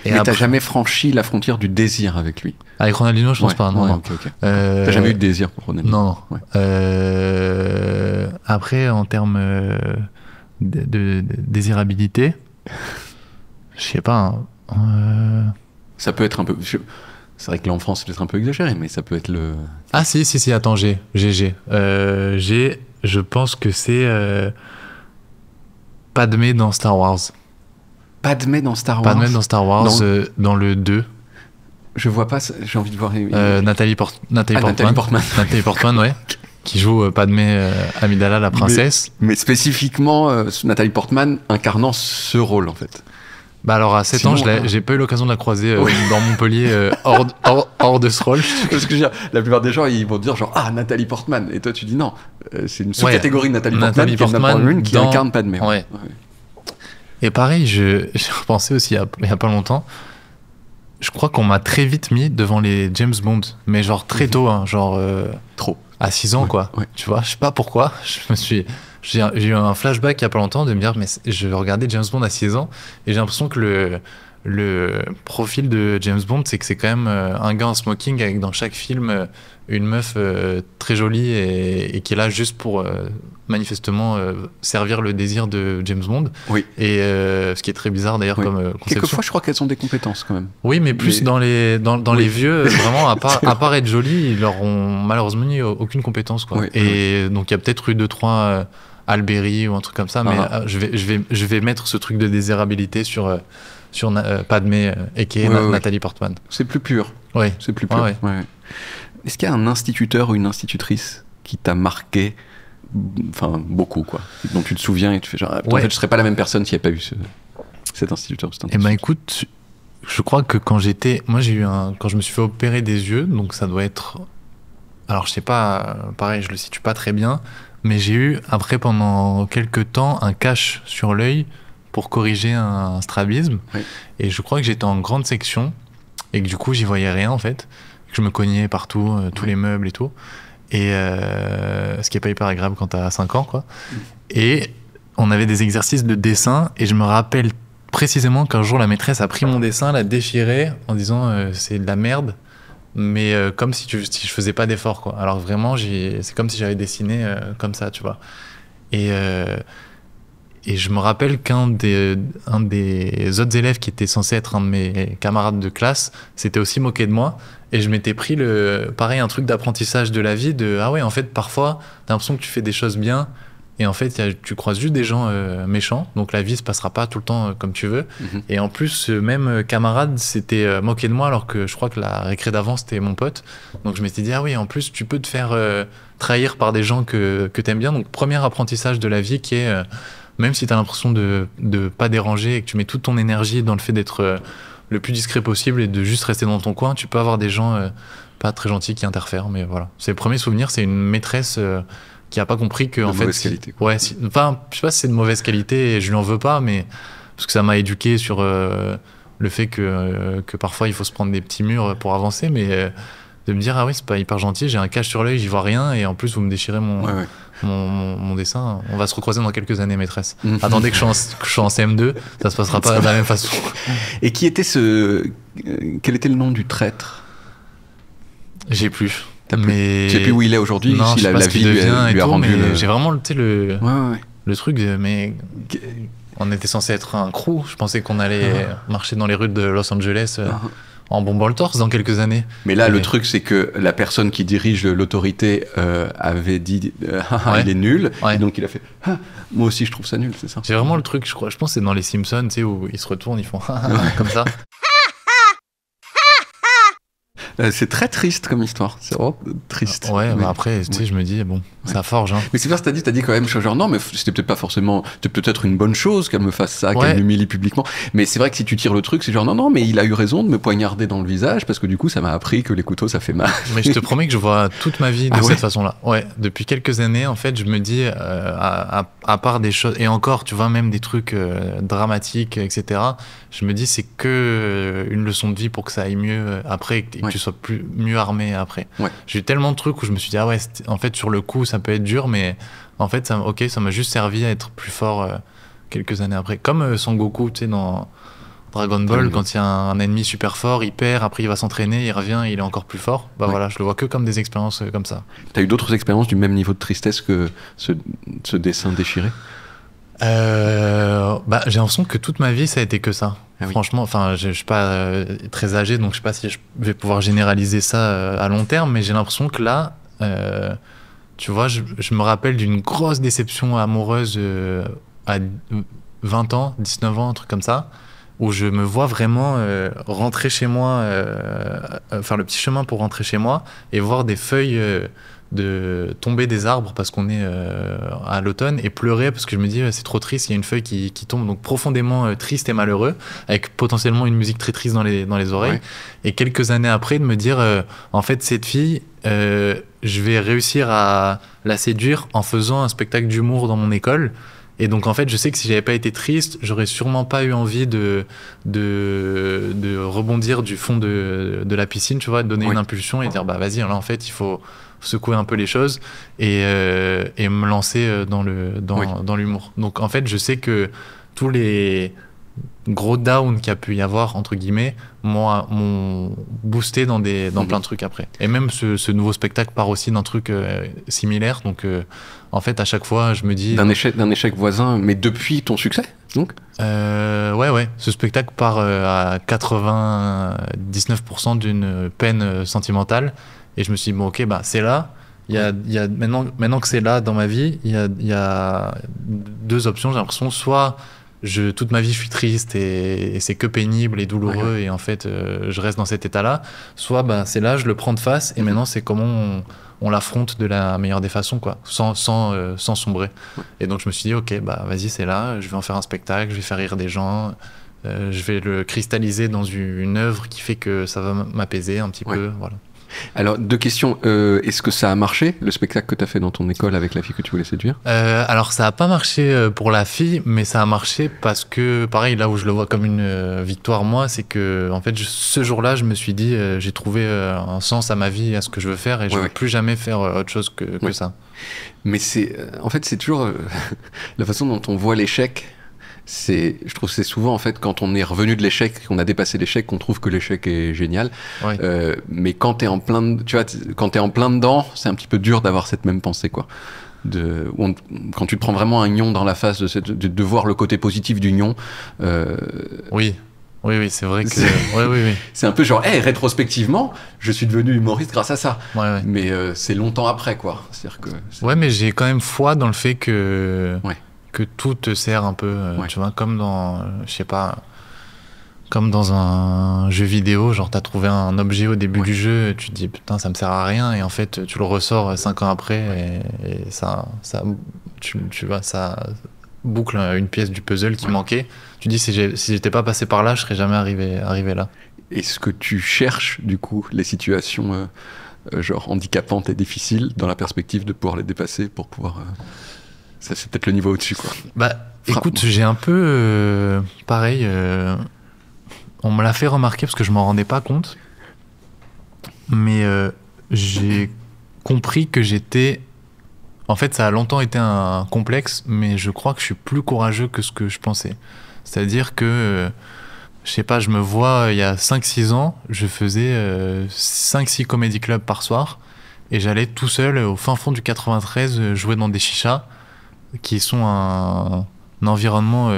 Speaker 1: Mais t'as jamais franchi la frontière du désir avec lui ?
Speaker 2: Avec Ronaldinho, je pense pas. Non.
Speaker 1: Okay. T'as jamais eu de désir pour Ronaldinho ?
Speaker 2: Non. Après, en termes de désirabilité, je sais pas.
Speaker 1: Ça peut être un peu... C'est vrai que l'enfance, c'est peut-être un peu exagéré, mais ça peut être le...
Speaker 2: Ah si, attends, GG. Je pense que c'est Padmé dans Star Wars.
Speaker 1: Padmé dans Star Wars ?
Speaker 2: Padmé dans Star Wars, dans le 2.
Speaker 1: Je vois pas, j'ai envie de voir...
Speaker 2: Nathalie Portman. Nathalie Portman, ouais. Qui joue Padmé Amidala, la princesse.
Speaker 1: Mais spécifiquement, Nathalie Portman incarnant ce rôle, en fait.
Speaker 2: Bah alors à 7 ans, j'ai pas eu l'occasion de la croiser dans Montpellier hors de ce rôle.
Speaker 1: Parce que la plupart des gens, ils vont dire genre Nathalie Portman, et toi tu dis non, c'est une sous-catégorie de Nathalie Portman qui incarne Padmé.
Speaker 2: Ouais. Et pareil, j'ai repensé aussi il y a pas longtemps. Je crois qu'on m'a très vite mis devant les James Bond, mais genre très tôt, hein, genre
Speaker 1: trop
Speaker 2: à 6 ans quoi. Tu vois, je sais pas pourquoi. J'ai eu un flashback il y a pas longtemps de me dire mais je regardais James Bond à 6 ans et j'ai l'impression que le profil de James Bond, c'est que c'est quand même un gars en smoking avec dans chaque film une meuf très jolie et qui est là juste pour manifestement servir le désir de James Bond.
Speaker 1: Oui.
Speaker 2: Et ce qui est très bizarre d'ailleurs comme conception.
Speaker 1: Quelquefois, je crois qu'elles ont des compétences quand même.
Speaker 2: Oui, mais plus dans les vieux, vraiment, à part être jolis, ils leur ont malheureusement mis aucune compétence, quoi. Donc il y a peut-être eu 2-3 Alberi ou un truc comme ça, mais je vais mettre ce truc de désirabilité sur Padmé et Nathalie Portman.
Speaker 1: C'est plus pur.
Speaker 2: Oui.
Speaker 1: C'est plus pur. Ouais. Est-ce qu'il y a un instituteur ou une institutrice qui t'a marqué, enfin beaucoup quoi, dont tu te souviens et tu fais genre en fait je serais pas la même personne s'il n'y avait pas eu cet instituteur ou cette institutrice.
Speaker 2: Eh ben écoute, je crois que quand je me suis fait opérer des yeux, donc ça doit être, alors je sais pas, pareil je le situe pas très bien, mais j'ai eu après pendant quelques temps un cache sur l'œil pour corriger un strabisme. Oui. Et je crois que j'étais en grande section et que du coup j'y voyais rien en fait, que je me cognais partout, tous les meubles et tout, et ce qui est pas hyper agréable quand t'as 5 ans quoi. Et on avait des exercices de dessin et je me rappelle précisément qu'un jour la maîtresse a pris mon dessin, l'a déchiré en disant c'est de la merde, mais comme si je faisais pas d'effort quoi. Alors vraiment c'est comme si j'avais dessiné comme ça, tu vois. Et je me rappelle qu'un des autres élèves qui était censé être un de mes camarades de classe s'était aussi moqué de moi. Et je m'étais pris pareil, un truc d'apprentissage de la vie, ah ouais, en fait, parfois, t'as l'impression que tu fais des choses bien, et en fait, tu croises juste des gens méchants, donc la vie se passera pas tout le temps comme tu veux. Mm-hmm. Et en plus, ce même camarade s'était moqué de moi, alors que je crois que la récré d'avant, c'était mon pote. Donc je m'étais dit, ah oui, en plus, tu peux te faire trahir par des gens que t'aimes bien. Donc premier apprentissage de la vie qui est... même si tu as l'impression de pas déranger et que tu mets toute ton énergie dans le fait d'être le plus discret possible et de juste rester dans ton coin, tu peux avoir des gens pas très gentils qui interfèrent. Mais voilà, c'est le premier souvenir, c'est une maîtresse qui a pas compris que
Speaker 1: de
Speaker 2: en fait,
Speaker 1: qualité,
Speaker 2: enfin, je sais pas si c'est de mauvaise qualité et je lui en veux pas, mais parce que ça m'a éduqué sur le fait que parfois il faut se prendre des petits murs pour avancer, mais de me dire ah oui, c'est pas hyper gentil, j'ai un cache sur l'œil, j'y vois rien et en plus vous me déchirez mon dessin. On va se recroiser dans quelques années, maîtresse. Attendez que je sois en CM2, ça se passera pas de la même façon.
Speaker 1: Et quel était le nom du traître? J'ai plus.
Speaker 2: Mais...
Speaker 1: Tu sais plus où il est aujourd'hui?
Speaker 2: Non,
Speaker 1: si
Speaker 2: je sais pas
Speaker 1: la
Speaker 2: ce
Speaker 1: vie
Speaker 2: qu'il devient
Speaker 1: lui a rendu
Speaker 2: j'ai vraiment le truc de... Mais... On était censé être un crew. Je pensais qu'on allait marcher dans les rues de Los Angeles... en bombant le torse dans quelques années.
Speaker 1: Mais là, le truc, c'est que la personne qui dirige l'autorité avait dit il est nul, et donc il a fait moi aussi je trouve ça nul, c'est ça.
Speaker 2: C'est vraiment le truc, je pense que c'est dans les Simpsons, tu sais, où ils se retournent, ils font comme ça.
Speaker 1: C'est très triste comme histoire, c'est vraiment triste.
Speaker 2: Ouais, mais après, tu sais, je me dis, bon, ça forge. Hein.
Speaker 1: Mais c'est bien ce que t'as dit quand même, genre non, mais c'était peut-être pas forcément, c'était peut-être une bonne chose qu'elle me fasse ça, qu'elle m'humilie publiquement. Mais c'est vrai que si tu tires le truc, c'est genre non, mais il a eu raison de me poignarder dans le visage parce que du coup, ça m'a appris que les couteaux, ça fait mal.
Speaker 2: Mais je te promets que je vois toute ma vie de cette façon-là. Ouais, depuis quelques années, en fait, je me dis, à part des choses, et encore, tu vois, même des trucs dramatiques, etc., je me dis, c'est que une leçon de vie pour que ça aille mieux après et que tu sois mieux armé après. J'ai eu tellement de trucs où je me suis dit, ah ouais, en fait, sur le coup, ça peut être dur, mais en fait, ça m'a juste servi à être plus fort quelques années après. Comme Sangoku, tu sais, dans Dragon Ball, quand il y a un ennemi super fort, il perd, après il va s'entraîner, il revient, il est encore plus fort. Bah voilà, je le vois que comme des expériences comme ça. T'as
Speaker 1: eu d'autres expériences du même niveau de tristesse que ce dessin déchiré?
Speaker 2: J'ai l'impression que toute ma vie ça a été que ça. Franchement, enfin, je suis pas très âgé, donc je sais pas si je vais pouvoir généraliser ça à long terme, mais j'ai l'impression que là, tu vois, je me rappelle d'une grosse déception amoureuse à 20 ans, 19 ans, un truc comme ça, où je me vois vraiment rentrer chez moi, faire le petit chemin pour rentrer chez moi et voir des feuilles tomber des arbres parce qu'on est à l'automne et pleurer parce que je me dis c'est trop triste, il y a une feuille qui tombe, donc profondément triste et malheureux, avec potentiellement une musique très triste dans les oreilles. Ouais. Et quelques années après de me dire en fait cette fille je vais réussir à la séduire en faisant un spectacle d'humour dans mon école. Et donc en fait je sais que si j'avais pas été triste, j'aurais sûrement pas eu envie de rebondir du fond de la piscine, tu vois, de donner une impulsion et dire bah vas-y, là en fait il faut secouer un peu les choses et me lancer dans l'humour. Donc en fait je sais que tous les gros down qu'il y a pu y avoir entre guillemets m'ont boosté dans plein de trucs après. Et même ce nouveau spectacle part aussi d'un truc similaire, donc en fait à chaque fois je me dis
Speaker 1: d'un échec voisin, mais depuis ton succès donc
Speaker 2: ouais, ce spectacle part à 99% d'une peine sentimentale et je me suis dit bon ok, bah c'est là, il y a maintenant que c'est là dans ma vie, il y a deux options, j'ai l'impression, soit toute ma vie je suis triste et c'est que pénible et douloureux et en fait je reste dans cet état-là, soit bah, c'est là, je le prends de face et maintenant c'est comment on l'affronte de la meilleure des façons, quoi, sans sombrer. Et donc je me suis dit ok, bah vas-y, c'est là, je vais en faire un spectacle, je vais faire rire des gens, je vais le cristalliser dans une œuvre qui fait que ça va m'apaiser un petit peu, voilà.
Speaker 1: Alors, deux questions. Est-ce que ça a marché, le spectacle que tu as fait dans ton école avec la fille que tu voulais séduire ?
Speaker 2: Alors, ça n'a pas marché pour la fille, mais ça a marché parce que, pareil, là où je le vois comme une victoire, moi, c'est que, en fait, ce jour-là, je me suis dit, j'ai trouvé un sens à ma vie, à ce que je veux faire, et je ne veux plus jamais faire autre chose que ça.
Speaker 1: Mais en fait, c'est toujours la façon dont on voit l'échec. Je trouve que c'est souvent en fait quand on est revenu de l'échec, qu'on a dépassé l'échec, qu'on trouve que l'échec est génial. Mais quand t'es en plein dedans, c'est un petit peu dur d'avoir cette même pensée, quoi. Quand tu te prends vraiment un gnon dans la face, de voir le côté positif du gnon.
Speaker 2: Oui, c'est vrai que oui.
Speaker 1: C'est un peu genre, rétrospectivement, je suis devenu humoriste grâce à ça. Mais c'est longtemps après, quoi. C'est-à-dire que
Speaker 2: mais j'ai quand même foi dans le fait que tout te sert un peu, tu vois, comme dans, je sais pas, comme dans un jeu vidéo, genre t'as trouvé un objet au début du jeu, tu te dis putain ça me sert à rien, et en fait tu le ressors 5 ans après et ça tu vois, ça boucle une pièce du puzzle qui manquait. Tu dis si j'étais pas passé par là, je serais jamais arrivé là.
Speaker 1: Est-ce que tu cherches du coup les situations genre handicapantes et difficiles dans la perspective de pouvoir les dépasser pour pouvoir ça, c'est peut-être le niveau au-dessus, quoi.
Speaker 2: Bah, écoute, j'ai un peu pareil. On me l'a fait remarquer parce que je m'en rendais pas compte. Mais j'ai compris que j'étais. En fait, ça a longtemps été un complexe, mais je crois que je suis plus courageux que ce que je pensais. C'est-à-dire que, je sais pas, je me vois il y a 5-6 ans, je faisais 5-6 comédie clubs par soir et j'allais tout seul au fin fond du 93 jouer dans des chichas, qui sont un environnement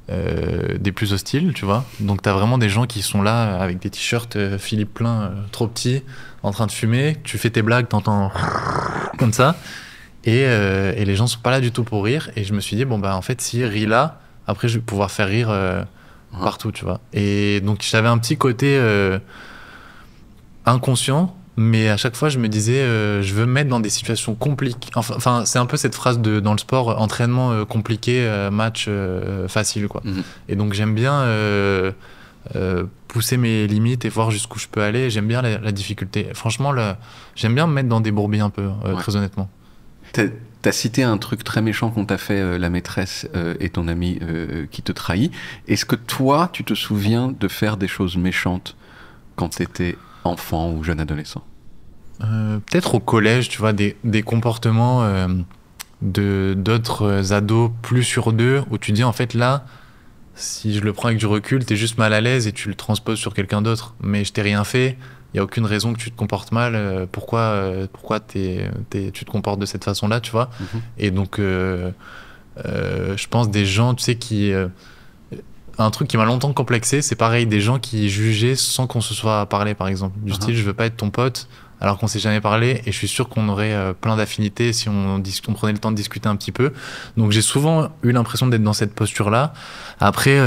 Speaker 2: des plus hostiles, tu vois. Donc t'as vraiment des gens qui sont là avec des t-shirts Philippe Plein trop petits, en train de fumer, tu fais tes blagues, t'entends comme ça, et les gens sont pas là du tout pour rire, et je me suis dit, bon bah en fait si rit là, après je vais pouvoir faire rire partout, tu vois. Et donc j'avais un petit côté inconscient, mais à chaque fois, je me disais, je veux me mettre dans des situations compliquées. Enfin, c'est un peu cette phrase dans le sport, entraînement compliqué, match facile, quoi. Et donc, j'aime bien pousser mes limites et voir jusqu'où je peux aller. J'aime bien la difficulté. Franchement, j'aime bien me mettre dans des bourbiers un peu, très honnêtement.
Speaker 1: T'as cité un truc très méchant qu'on t'a fait, la maîtresse et ton ami qui te trahit. Est-ce que toi, tu te souviens de faire des choses méchantes quand t'étais enfant ou jeune adolescent?
Speaker 2: Peut-être au collège, tu vois, des comportements d'autres ados plus sur deux, où tu dis en fait là, si je le prends avec du recul, t'es juste mal à l'aise et tu le transposes sur quelqu'un d'autre, mais je t'ai rien fait, il n'y a aucune raison que tu te comportes mal, pourquoi tu te comportes de cette façon-là, tu vois. Et donc je pense des gens, tu sais, qui un truc qui m'a longtemps complexé, c'est pareil, des gens qui jugeaient sans qu'on se soit parlé, par exemple, du style je veux pas être ton pote alors qu'on s'est jamais parlé, et je suis sûr qu'on aurait plein d'affinités si on prenait le temps de discuter un petit peu. Donc j'ai souvent eu l'impression d'être dans cette posture-là. Après,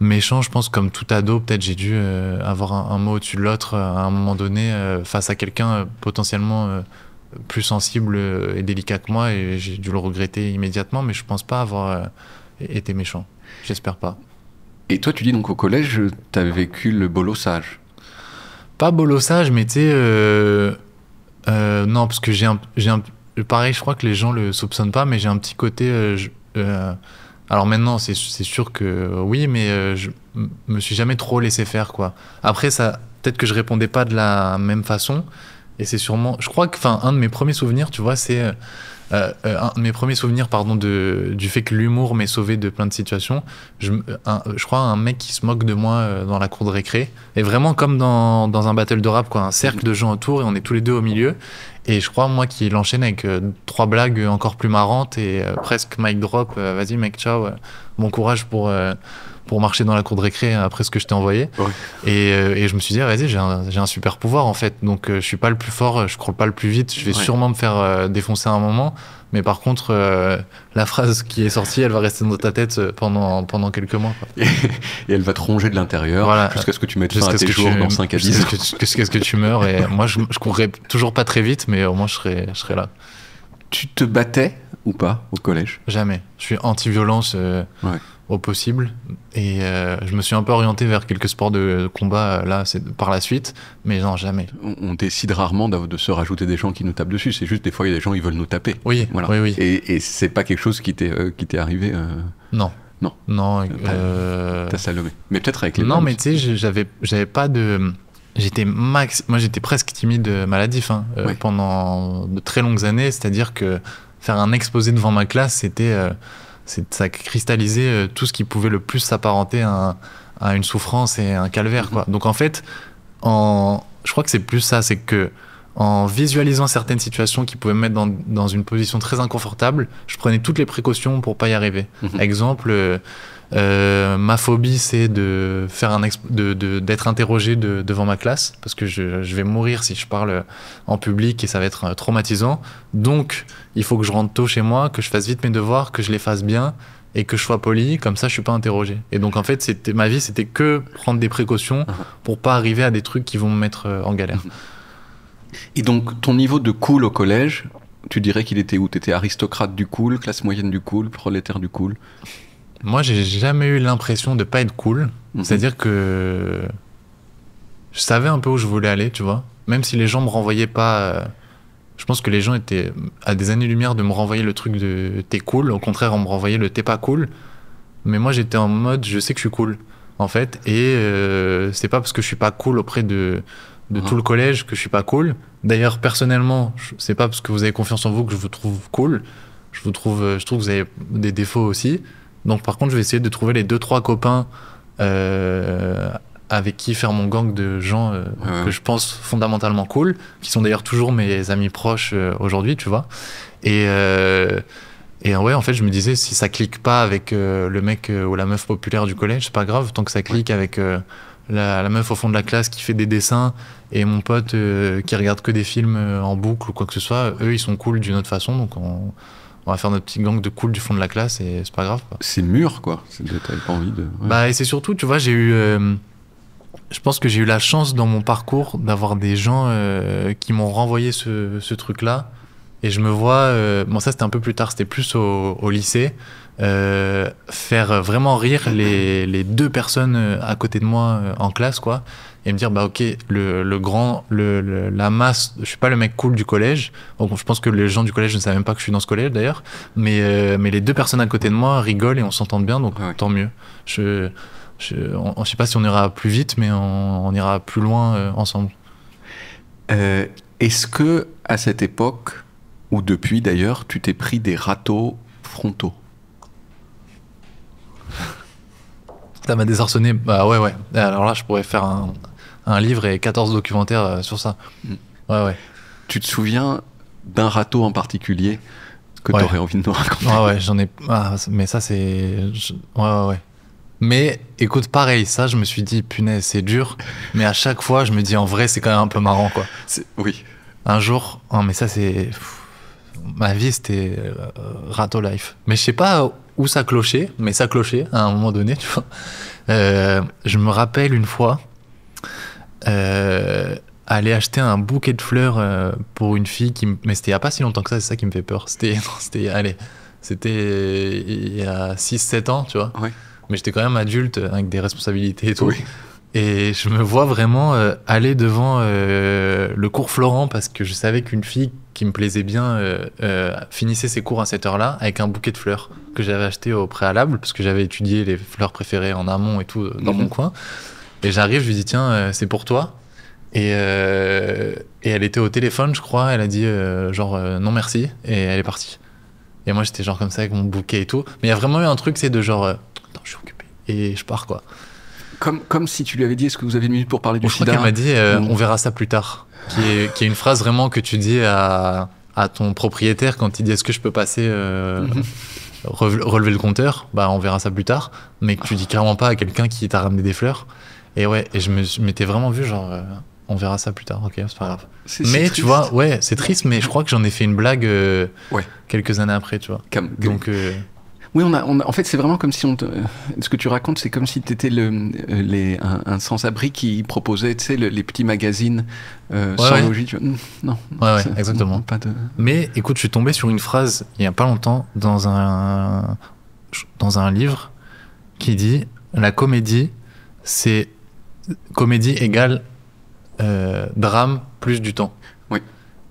Speaker 2: méchant, je pense, comme tout ado, peut-être j'ai dû avoir un mot au-dessus de l'autre à un moment donné, face à quelqu'un potentiellement plus sensible et délicat que moi, et j'ai dû le regretter immédiatement, mais je pense pas avoir été méchant. J'espère pas.
Speaker 1: Et toi, tu dis donc au collège, t'as vécu le bolossage.
Speaker 2: Pas bolossage, mais tu sais, non, parce que pareil, je crois que les gens le soupçonnent pas, mais j'ai un petit côté. Alors maintenant, c'est sûr que oui, mais je me suis jamais trop laissé faire, quoi. Après, ça, peut-être que je répondais pas de la même façon, et c'est sûrement. Je crois que, enfin, un de mes premiers souvenirs, tu vois, c'est. Un de mes premiers souvenirs, pardon, du fait que l'humour m'ait sauvé de plein de situations. Je crois un mec qui se moque de moi dans la cour de récré, et vraiment comme dans un battle de rap, quoi, un cercle de gens autour et on est tous les deux au milieu. Et je crois, moi, qu'il enchaîne avec 3 blagues encore plus marrantes et presque mic drop. Vas-y, mec, ciao. Bon courage pour marcher dans la cour de récré après ce que je t'ai envoyé. Ouais. Et je me suis dit, vas-y, j'ai un super pouvoir, en fait. Donc, je suis pas le plus fort, je crawl pas le plus vite. Je vais sûrement me faire défoncer à un moment. Mais par contre, la phrase qui est sortie, elle va rester dans ta tête pendant quelques mois, quoi.
Speaker 1: Et elle va te ronger de l'intérieur, voilà, jusqu'à ce que tu mettes fin à tes jours dans 5 à 10 ans.
Speaker 2: Jusqu'à ce que tu meurs. Et moi, je courrais toujours pas très vite, mais au moins, je serais là.
Speaker 1: Tu te battais ou pas au collège?
Speaker 2: Jamais. Je suis anti-violence au possible. Et je me suis un peu orienté vers quelques sports de combat là, par la suite. Mais non, jamais.
Speaker 1: On décide rarement de se rajouter des gens qui nous tapent dessus. C'est juste des fois, il y a des gens qui veulent nous taper.
Speaker 2: Oui, voilà. Oui.
Speaker 1: Et c'est pas quelque chose qui t'est arrivé
Speaker 2: Non. Non.
Speaker 1: T'as salomé. Mais peut-être avec les
Speaker 2: Non, mais tu sais, j'avais pas de... Moi, j'étais presque timide maladif pendant de très longues années. C'est-à-dire que faire un exposé devant ma classe, ça cristallisait tout ce qui pouvait le plus s'apparenter à une souffrance et un calvaire, quoi. Donc en fait, je crois que c'est plus ça, c'est que en visualisant certaines situations qui pouvaient me mettre dans une position très inconfortable, je prenais toutes les précautions pour pas y arriver. Exemple, ma phobie, c'est de faire d'être interrogé devant ma classe, parce que je vais mourir si je parle en public et ça va être traumatisant. Donc, il faut que je rentre tôt chez moi, que je fasse vite mes devoirs, que je les fasse bien et que je sois poli, comme ça je suis pas interrogé. Et donc en fait, ma vie, c'était que prendre des précautions pour pas arriver à des trucs qui vont me mettre en galère.
Speaker 1: Et donc, ton niveau de cool au collège, tu dirais qu'il était où? T'étais aristocrate du cool, classe moyenne du cool, prolétaire du cool?
Speaker 2: Moi, j'ai jamais eu l'impression de pas être cool. C'est-à-dire que je savais un peu où je voulais aller, tu vois. Même si les gens me renvoyaient pas... je pense que les gens étaient à des années-lumière de me renvoyer le truc de « t'es cool ». Au contraire, on me renvoyait le « t'es pas cool ». Mais moi, j'étais en mode « je sais que je suis cool », en fait. Et c'est pas parce que je suis pas cool auprès de tout le collège que je suis pas cool. D'ailleurs, personnellement, c'est pas parce que vous avez confiance en vous que je vous trouve cool. Je trouve que vous avez des défauts aussi. Donc par contre, je vais essayer de trouver les 2-3 copains avec qui faire mon gang de gens que je pense fondamentalement cool, qui sont d'ailleurs toujours mes amis proches aujourd'hui, tu vois. Et ouais, en fait, je me disais, si ça clique pas avec le mec ou la meuf populaire du collège, c'est pas grave, tant que ça clique avec la meuf au fond de la classe qui fait des dessins et mon pote qui regarde que des films en boucle ou quoi que ce soit, eux, ils sont cool d'une autre façon, donc on va faire notre petit gang de cool du fond de la classe et c'est pas grave, quoi.
Speaker 1: C'est mûr, quoi. T'avais pas envie de... Ouais.
Speaker 2: Bah, et c'est surtout, tu vois, je pense que j'ai eu la chance dans mon parcours d'avoir des gens qui m'ont renvoyé ce truc-là. Et je me vois... bon, ça, c'était un peu plus tard. C'était plus au lycée. Faire vraiment rire les 2 personnes à côté de moi en classe, quoi. Et me dire, bah ok, la masse, je suis pas le mec cool du collège. Donc je pense que les gens du collège ne savent même pas que je suis dans ce collège d'ailleurs. Mais les 2 personnes à côté de moi rigolent et on s'entend bien, donc tant mieux. Je sais pas si on ira plus vite, mais on ira plus loin ensemble.
Speaker 1: Est-ce que à cette époque, ou depuis d'ailleurs, tu t'es pris des râteaux frontaux?
Speaker 2: Ça m'a désarçonné. Bah ouais. Alors là, je pourrais faire un livre et 14 documentaires sur ça. Ouais.
Speaker 1: Tu te souviens d'un râteau en particulier que t'aurais envie de nous raconter?
Speaker 2: Ouais, j'en ai... mais ça, c'est... Ouais. Mais écoute, pareil, ça, je me suis dit, punaise, c'est dur. Mais à chaque fois, je me dis, en vrai, c'est quand même un peu marrant, quoi.
Speaker 1: Oui.
Speaker 2: Un jour, oh, mais ça, c'est. Ma vie, c'était rato life. Mais je sais pas où ça clochait, mais ça clochait à un moment donné, tu vois. Je me rappelle une fois aller acheter un bouquet de fleurs pour une fille mais c'était il y a pas si longtemps que ça, c'est ça qui me fait peur. C'était il y a 6-7 ans, tu vois.
Speaker 1: Oui.
Speaker 2: Mais j'étais quand même adulte avec des responsabilités et tout.
Speaker 1: Oui.
Speaker 2: Et je me vois vraiment aller devant le cours Florent parce que je savais qu'une fille qui me plaisait bien finissait ses cours à cette heure-là avec un bouquet de fleurs que j'avais acheté au préalable parce que j'avais étudié les fleurs préférées en amont et tout dans mon coin. Et j'arrive, je lui dis tiens, c'est pour toi. Et elle était au téléphone, je crois. Elle a dit non merci et elle est partie. Et moi j'étais genre comme ça avec mon bouquet et tout. Mais il y a vraiment eu un truc, c'est de genre attends, je suis occupé et je pars quoi.
Speaker 1: Comme si tu lui avais dit est-ce que vous avez une minute pour parler du sida.
Speaker 2: Je crois qu'elle m'a dit on verra ça plus tard. Qui est une phrase vraiment que tu dis à ton propriétaire quand il dit est-ce que je peux passer relever le compteur, bah on verra ça plus tard, mais que tu dis clairement pas à quelqu'un qui t'a ramené des fleurs. Et ouais, et je m'étais vraiment vu genre on verra ça plus tard, ok, c'est pas grave. Mais tu vois, ouais, c'est triste, mais je crois que j'en ai fait une blague quelques années après, tu vois. Donc
Speaker 1: oui, en fait, c'est vraiment comme si ce que tu racontes, c'est comme si tu étais un sans-abri qui proposait, tu sais, les petits magazines sans logis. Tu vois. Non.
Speaker 2: Ouais, exactement.
Speaker 1: Pas de...
Speaker 2: Mais écoute, je suis tombé sur une phrase il y a pas longtemps dans un livre qui dit la comédie, c'est comédie égale drame plus du temps.
Speaker 1: Oui.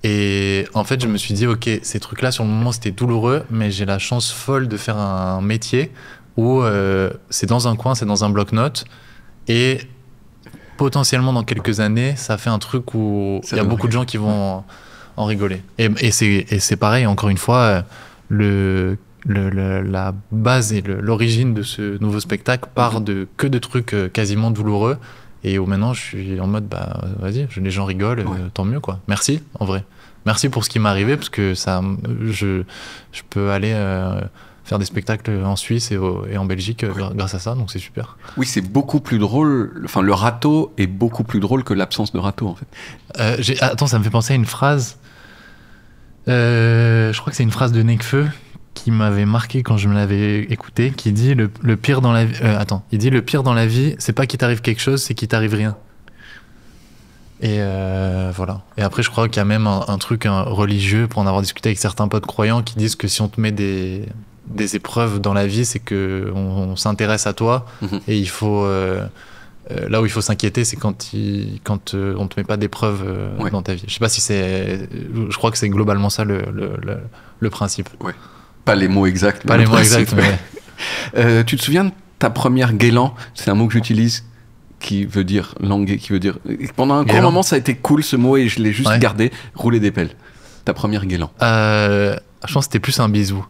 Speaker 2: Et en fait, je me suis dit, ok, ces trucs-là, sur le moment, c'était douloureux, mais j'ai la chance folle de faire un métier où c'est dans un coin, c'est dans un bloc-notes, et potentiellement, dans quelques années, ça fait un truc où il y a beaucoup de gens qui vont en rigoler. Et c'est pareil, encore une fois, la base et l'origine de ce nouveau spectacle part que de trucs quasiment douloureux, et où maintenant, je suis en mode, bah, vas-y, les gens rigolent, tant mieux, quoi. Merci, en vrai. Merci pour ce qui m'est arrivé, parce que je peux aller faire des spectacles en Suisse et en Belgique grâce à ça, donc c'est super.
Speaker 1: Oui, c'est beaucoup plus drôle. Enfin, le râteau est beaucoup plus drôle que l'absence de râteau, en fait.
Speaker 2: Attends, ça me fait penser à une phrase. Je crois que c'est une phrase de Nekfeu qui m'avait marqué quand je me l'avais écouté, qui dit le pire dans la vie. Il dit le pire dans la vie, c'est pas qu'il t'arrive quelque chose, c'est qu'il t'arrive rien. Et voilà. Et après, je crois qu'il y a même un truc religieux, pour en avoir discuté avec certains potes croyants, qui disent que si on te met des épreuves dans la vie, c'est que on s'intéresse à toi, et il faut là où il faut s'inquiéter, c'est quand on te met pas d'épreuves dans ta vie. Je sais pas si je crois que c'est globalement ça le principe.
Speaker 1: Ouais. Pas les mots exacts.
Speaker 2: Pas les mots exacts, mais...
Speaker 1: tu te souviens de ta première guélan? C'est un mot que j'utilise qui veut dire languer, qui veut dire... Pendant un court moment, ça a été cool ce mot et je l'ai juste gardé. Rouler des pelles. Ta première guélan.
Speaker 2: Je pense que c'était plus un bisou.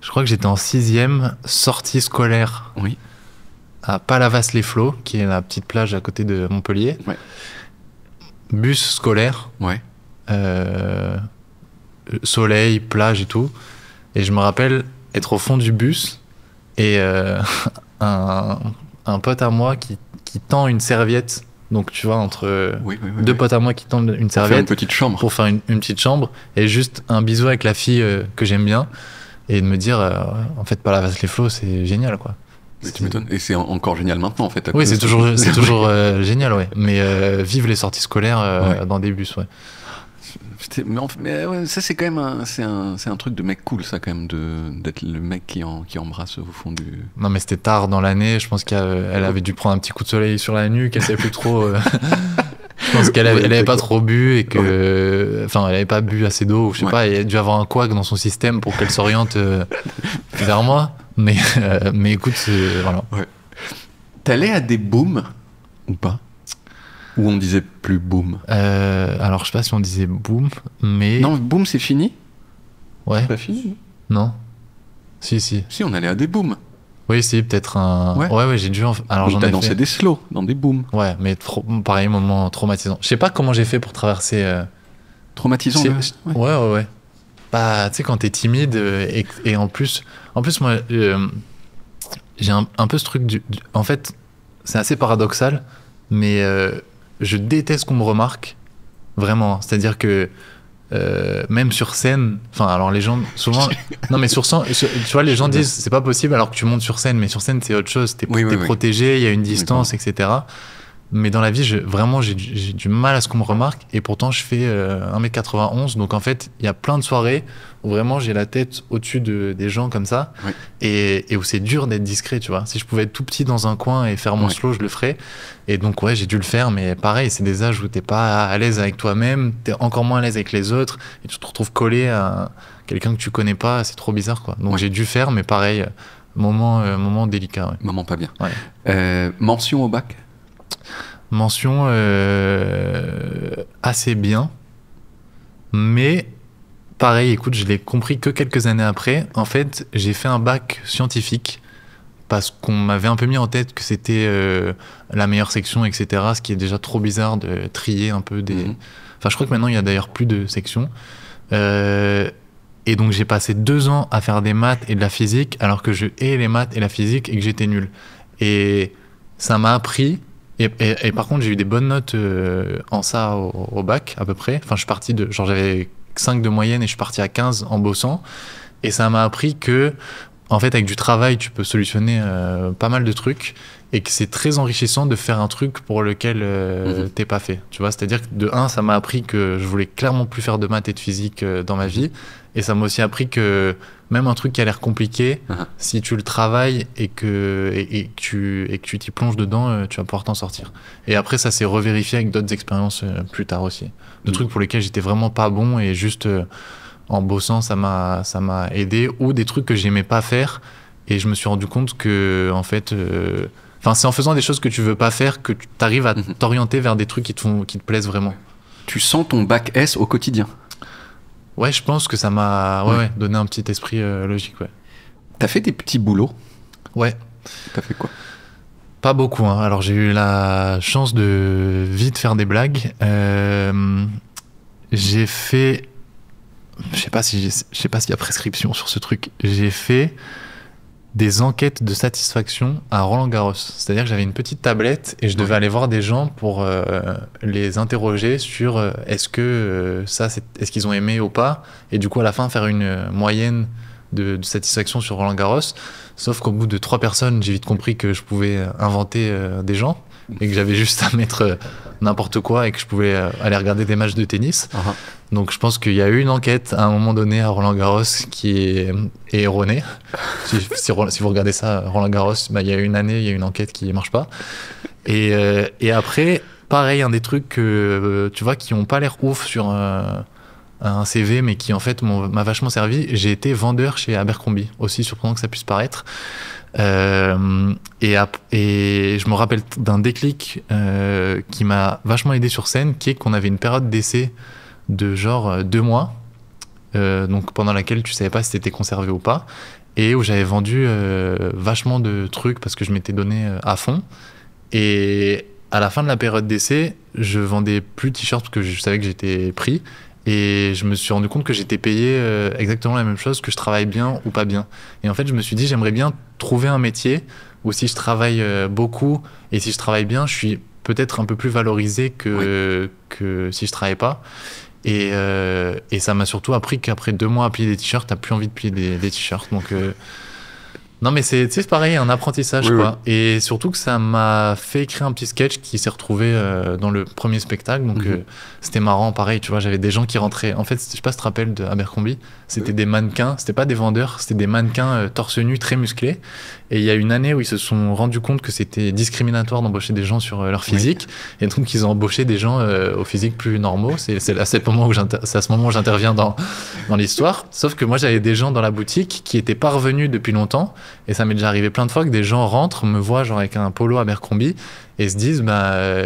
Speaker 2: Je crois que j'étais en 6e, sortie scolaire à Palavas-les-Flots, qui est la petite plage à côté de Montpellier. Ouais. Bus scolaire. Ouais. Soleil, plage et tout. Et je me rappelle être au fond du bus et un pote à moi qui tend une serviette. Donc tu vois, entre deux potes à moi qui tendent une serviette pour faire une petite chambre, et juste un bisou avec la fille que j'aime bien, et de me dire en fait Palavas-les-Flots, c'est génial, quoi.
Speaker 1: Mais tu m'étonnes. Et c'est encore génial maintenant, en fait.
Speaker 2: Oui, c'est toujours génial, ouais. Mais vive les sorties scolaires dans des bus, ouais.
Speaker 1: Mais ouais, ça c'est quand même c'est un truc de mec cool, ça, quand même, d'être le mec qui embrasse au fond du...
Speaker 2: Non, mais c'était tard dans l'année, je pense qu'elle avait dû prendre un petit coup de soleil sur la nuque, elle savait plus trop... Je pense qu'elle avait pas trop bu, et que... Enfin, elle avait pas bu assez d'eau, ou je sais pas, elle a dû avoir un couac dans son système pour qu'elle s'oriente vers moi, mais écoute, voilà. Ouais.
Speaker 1: T'allais à des booms ou pas? Ou on disait plus boom?
Speaker 2: Alors, je sais pas si on disait boom, mais...
Speaker 1: Non, boom, c'est fini?
Speaker 2: Ouais.
Speaker 1: C'est pas fini?
Speaker 2: Non. Si.
Speaker 1: Si, on allait à des booms.
Speaker 2: Oui, si, peut-être un... Ouais, j'ai dû... Alors,
Speaker 1: j'en ai fait... dansé des slows, dans des booms.
Speaker 2: Ouais, mais pareil, moment traumatisant. Je sais pas comment j'ai fait pour traverser...
Speaker 1: Traumatisant,
Speaker 2: ouais. Bah, tu sais, quand t'es timide, et en plus moi... j'ai un peu ce truc en fait, c'est assez paradoxal, mais je déteste qu'on me remarque, vraiment. C'est-à-dire que même sur scène, enfin, alors les gens, souvent, non, mais sur scène, tu vois, les gens disent c'est pas possible alors que tu montes sur scène, mais sur scène, c'est autre chose. T'es protégé, il y a une distance, etc. Mais dans la vie, vraiment, j'ai du mal à ce qu'on me remarque. Et pourtant, je fais 1m91. Donc, en fait, il y a plein de soirées où vraiment j'ai la tête au-dessus des gens comme ça. Oui. Et où c'est dur d'être discret, tu vois. Si je pouvais être tout petit dans un coin et faire mon slow, je le ferais. Et donc, ouais, j'ai dû le faire. Mais pareil, c'est des âges où t'es pas à l'aise avec toi-même. T'es encore moins à l'aise avec les autres. Et tu te retrouves collé à quelqu'un que tu connais pas. C'est trop bizarre, quoi. Donc, j'ai dû faire, mais pareil, moment délicat. Ouais.
Speaker 1: Moment pas bien. Ouais. Mention au bac?
Speaker 2: Mention assez bien, mais pareil, écoute, je l'ai compris que quelques années après. En fait, j'ai fait un bac scientifique parce qu'on m'avait un peu mis en tête que c'était la meilleure section, etc. Ce qui est déjà trop bizarre de trier un peu des... Enfin, je crois que maintenant, il y a d'ailleurs plus de sections. Et donc, j'ai passé 2 ans à faire des maths et de la physique, alors que je hais les maths et la physique et que j'étais nul. Et ça m'a appris... Et par contre, j'ai eu des bonnes notes en ça au bac, à peu près. Enfin, je suis parti de... Genre, j'avais 5 de moyenne et je suis parti à 15 en bossant. Et ça m'a appris que, en fait, avec du travail, tu peux solutionner pas mal de trucs. Et que c'est très enrichissant de faire un truc pour lequel t'es pas fait. Tu vois, c'est-à-dire que de 1, ça m'a appris que je voulais clairement plus faire de maths et de physique dans ma vie. Et ça m'a aussi appris que même un truc qui a l'air compliqué, si tu le travailles et que tu t'y plonges dedans, tu vas pouvoir t'en sortir. Et après, ça s'est revérifié avec d'autres expériences plus tard aussi. De trucs pour lesquels j'étais vraiment pas bon et juste en bossant, ça m'a aidé. Ou des trucs que j'aimais pas faire et je me suis rendu compte que, en fait... Enfin, c'est en faisant des choses que tu veux pas faire que tu arrives à t'orienter vers des trucs qui te plaisent vraiment.
Speaker 1: Tu sens ton bac S au quotidien?
Speaker 2: Ouais, je pense que ça m'a donné un petit esprit logique, ouais.
Speaker 1: T'as fait des petits boulots?
Speaker 2: Ouais.
Speaker 1: T'as fait quoi?
Speaker 2: Pas beaucoup, hein. Alors, j'ai eu la chance de vite faire des blagues. J'ai fait... Je sais pas s'il y a prescription sur ce truc. J'ai fait des enquêtes de satisfaction à Roland-Garros. C'est-à-dire que j'avais une petite tablette et je devais aller voir des gens pour les interroger sur est-ce qu'ils ont aimé ou pas, et du coup à la fin faire une moyenne de satisfaction sur Roland-Garros. Sauf qu'au bout de 3 personnes, j'ai vite compris que je pouvais inventer des gens et que j'avais juste à mettre n'importe quoi et que je pouvais aller regarder des matchs de tennis. Donc je pense qu'il y a eu une enquête à un moment donné à Roland-Garros qui est erronée. Si vous regardez ça, Roland-Garros, il y a une année, il y a une enquête qui ne marche pas. Et après, pareil, un des trucs que, tu vois, qui n'ont pas l'air ouf sur un CV, mais qui en fait m'a vachement servi. J'ai été vendeur chez Abercrombie, aussi surprenant que ça puisse paraître. Et je me rappelle d'un déclic qui m'a vachement aidé sur scène, qui est qu'on avait une période d'essai de genre 2 mois, donc pendant laquelle tu savais pas si t'étais conservé ou pas, et où j'avais vendu vachement de trucs parce que je m'étais donné à fond. Et à la fin de la période d'essai, je vendais plus de t-shirts parce que je savais que j'étais pris. Et je me suis rendu compte que j'étais payé exactement la même chose, que je travaille bien ou pas bien. Et en fait, je me suis dit, j'aimerais bien trouver un métier où si je travaille beaucoup et si je travaille bien, je suis peut-être un peu plus valorisé que si je travaillais pas. Et ça m'a surtout appris qu'après 2 mois à plier des t-shirts, t'as plus envie de plier des t-shirts. Donc... Non, mais c'est pareil, un apprentissage, quoi. Oui. Et surtout que ça m'a fait écrire un petit sketch qui s'est retrouvé dans le premier spectacle. Donc, c'était marrant, pareil, tu vois, j'avais des gens qui rentraient. En fait, je sais pas si tu te rappelles de Abercrombie, c'était des mannequins, c'était pas des vendeurs, c'était des mannequins torse nu, très musclés. Et il y a une année où ils se sont rendus compte que c'était discriminatoire d'embaucher des gens sur leur physique. Et donc, ils ont embauché des gens au physique plus normaux. C'est à ce moment où j'interviens dans l'histoire. Sauf que moi, j'avais des gens dans la boutique qui étaient pas revenus depuis longtemps. Et ça m'est déjà arrivé plein de fois que des gens rentrent, me voient genre avec un polo Abercrombie et se disent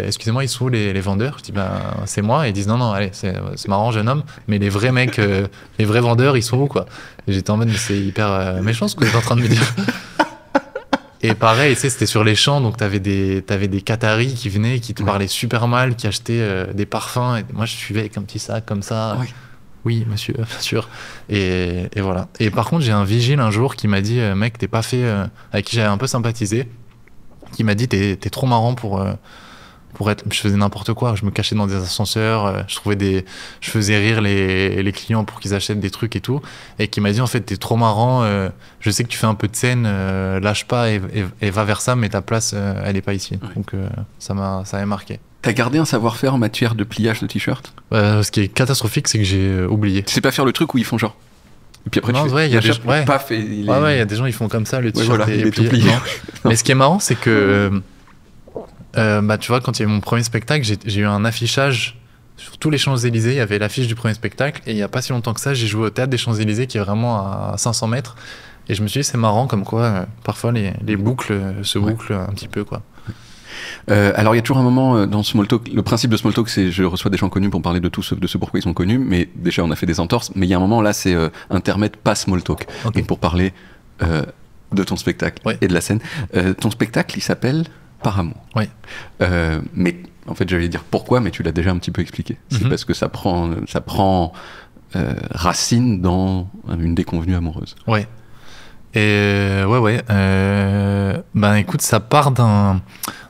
Speaker 2: excusez-moi, ils sont où les vendeurs? Je dis c'est moi. Et ils disent non, allez, c'est marrant, jeune homme, mais les vrais mecs, les vrais vendeurs, ils sont où, quoi? Et j'étais en mode mais c'est hyper méchant ce que vous êtes en train de me dire. Et pareil, tu sais, c'était sur les champs, donc t'avais des Qataris qui venaient, qui te parlaient super mal, qui achetaient des parfums. Et moi, je suivais avec un petit sac comme ça. oui, monsieur, bien sûr. Et voilà. Et par contre, j'ai un vigile un jour qui m'a dit, mec, t'es pas fait, avec qui j'avais un peu sympathisé, qui m'a dit, t'es trop marrant pour être. Je faisais n'importe quoi. Je me cachais dans des ascenseurs, je faisais rire les clients pour qu'ils achètent des trucs et tout. Et qui m'a dit, en fait, t'es trop marrant, je sais que tu fais un peu de scène, lâche pas et va vers ça, mais ta place, elle est pas ici. Ouais. Donc, ça m'avait marqué.
Speaker 1: T'as gardé un savoir-faire en matière de pliage de t-shirt ?
Speaker 2: Ce qui est catastrophique, c'est que j'ai oublié.
Speaker 1: Tu sais pas faire le truc où ils font genre. Et puis après,
Speaker 2: non,
Speaker 1: il
Speaker 2: y a des gens,
Speaker 1: paf,
Speaker 2: il y a des gens, ils font comme ça, le t-shirt.
Speaker 1: Voilà, il est tout plié.
Speaker 2: Mais ce qui est marrant, c'est que, tu vois, quand il y a eu mon premier spectacle, j'ai eu un affichage sur tous les Champs-Élysées. Il y avait l'affiche du premier spectacle. Et il y a pas si longtemps que ça, j'ai joué au Théâtre des Champs-Élysées, qui est vraiment à 500 mètres. Et je me suis dit, c'est marrant comme quoi, parfois, les boucles se bouclent un petit peu, quoi.
Speaker 1: Alors il y a toujours un moment dans Small Talk, le principe de Small Talk c'est je reçois des gens connus pour parler de tout sauf de ce pourquoi ils sont connus, mais déjà on a fait des entorses, mais il y a un moment là c'est intermède pas Small Talk, okay. Et pour parler de ton spectacle et de la scène. Ton spectacle il s'appelle Par amour. Mais en fait j'allais dire pourquoi, mais tu l'as déjà un petit peu expliqué. C'est parce que ça prend racine dans une déconvenue amoureuse.
Speaker 2: Ouais. Et écoute, ça part d'un.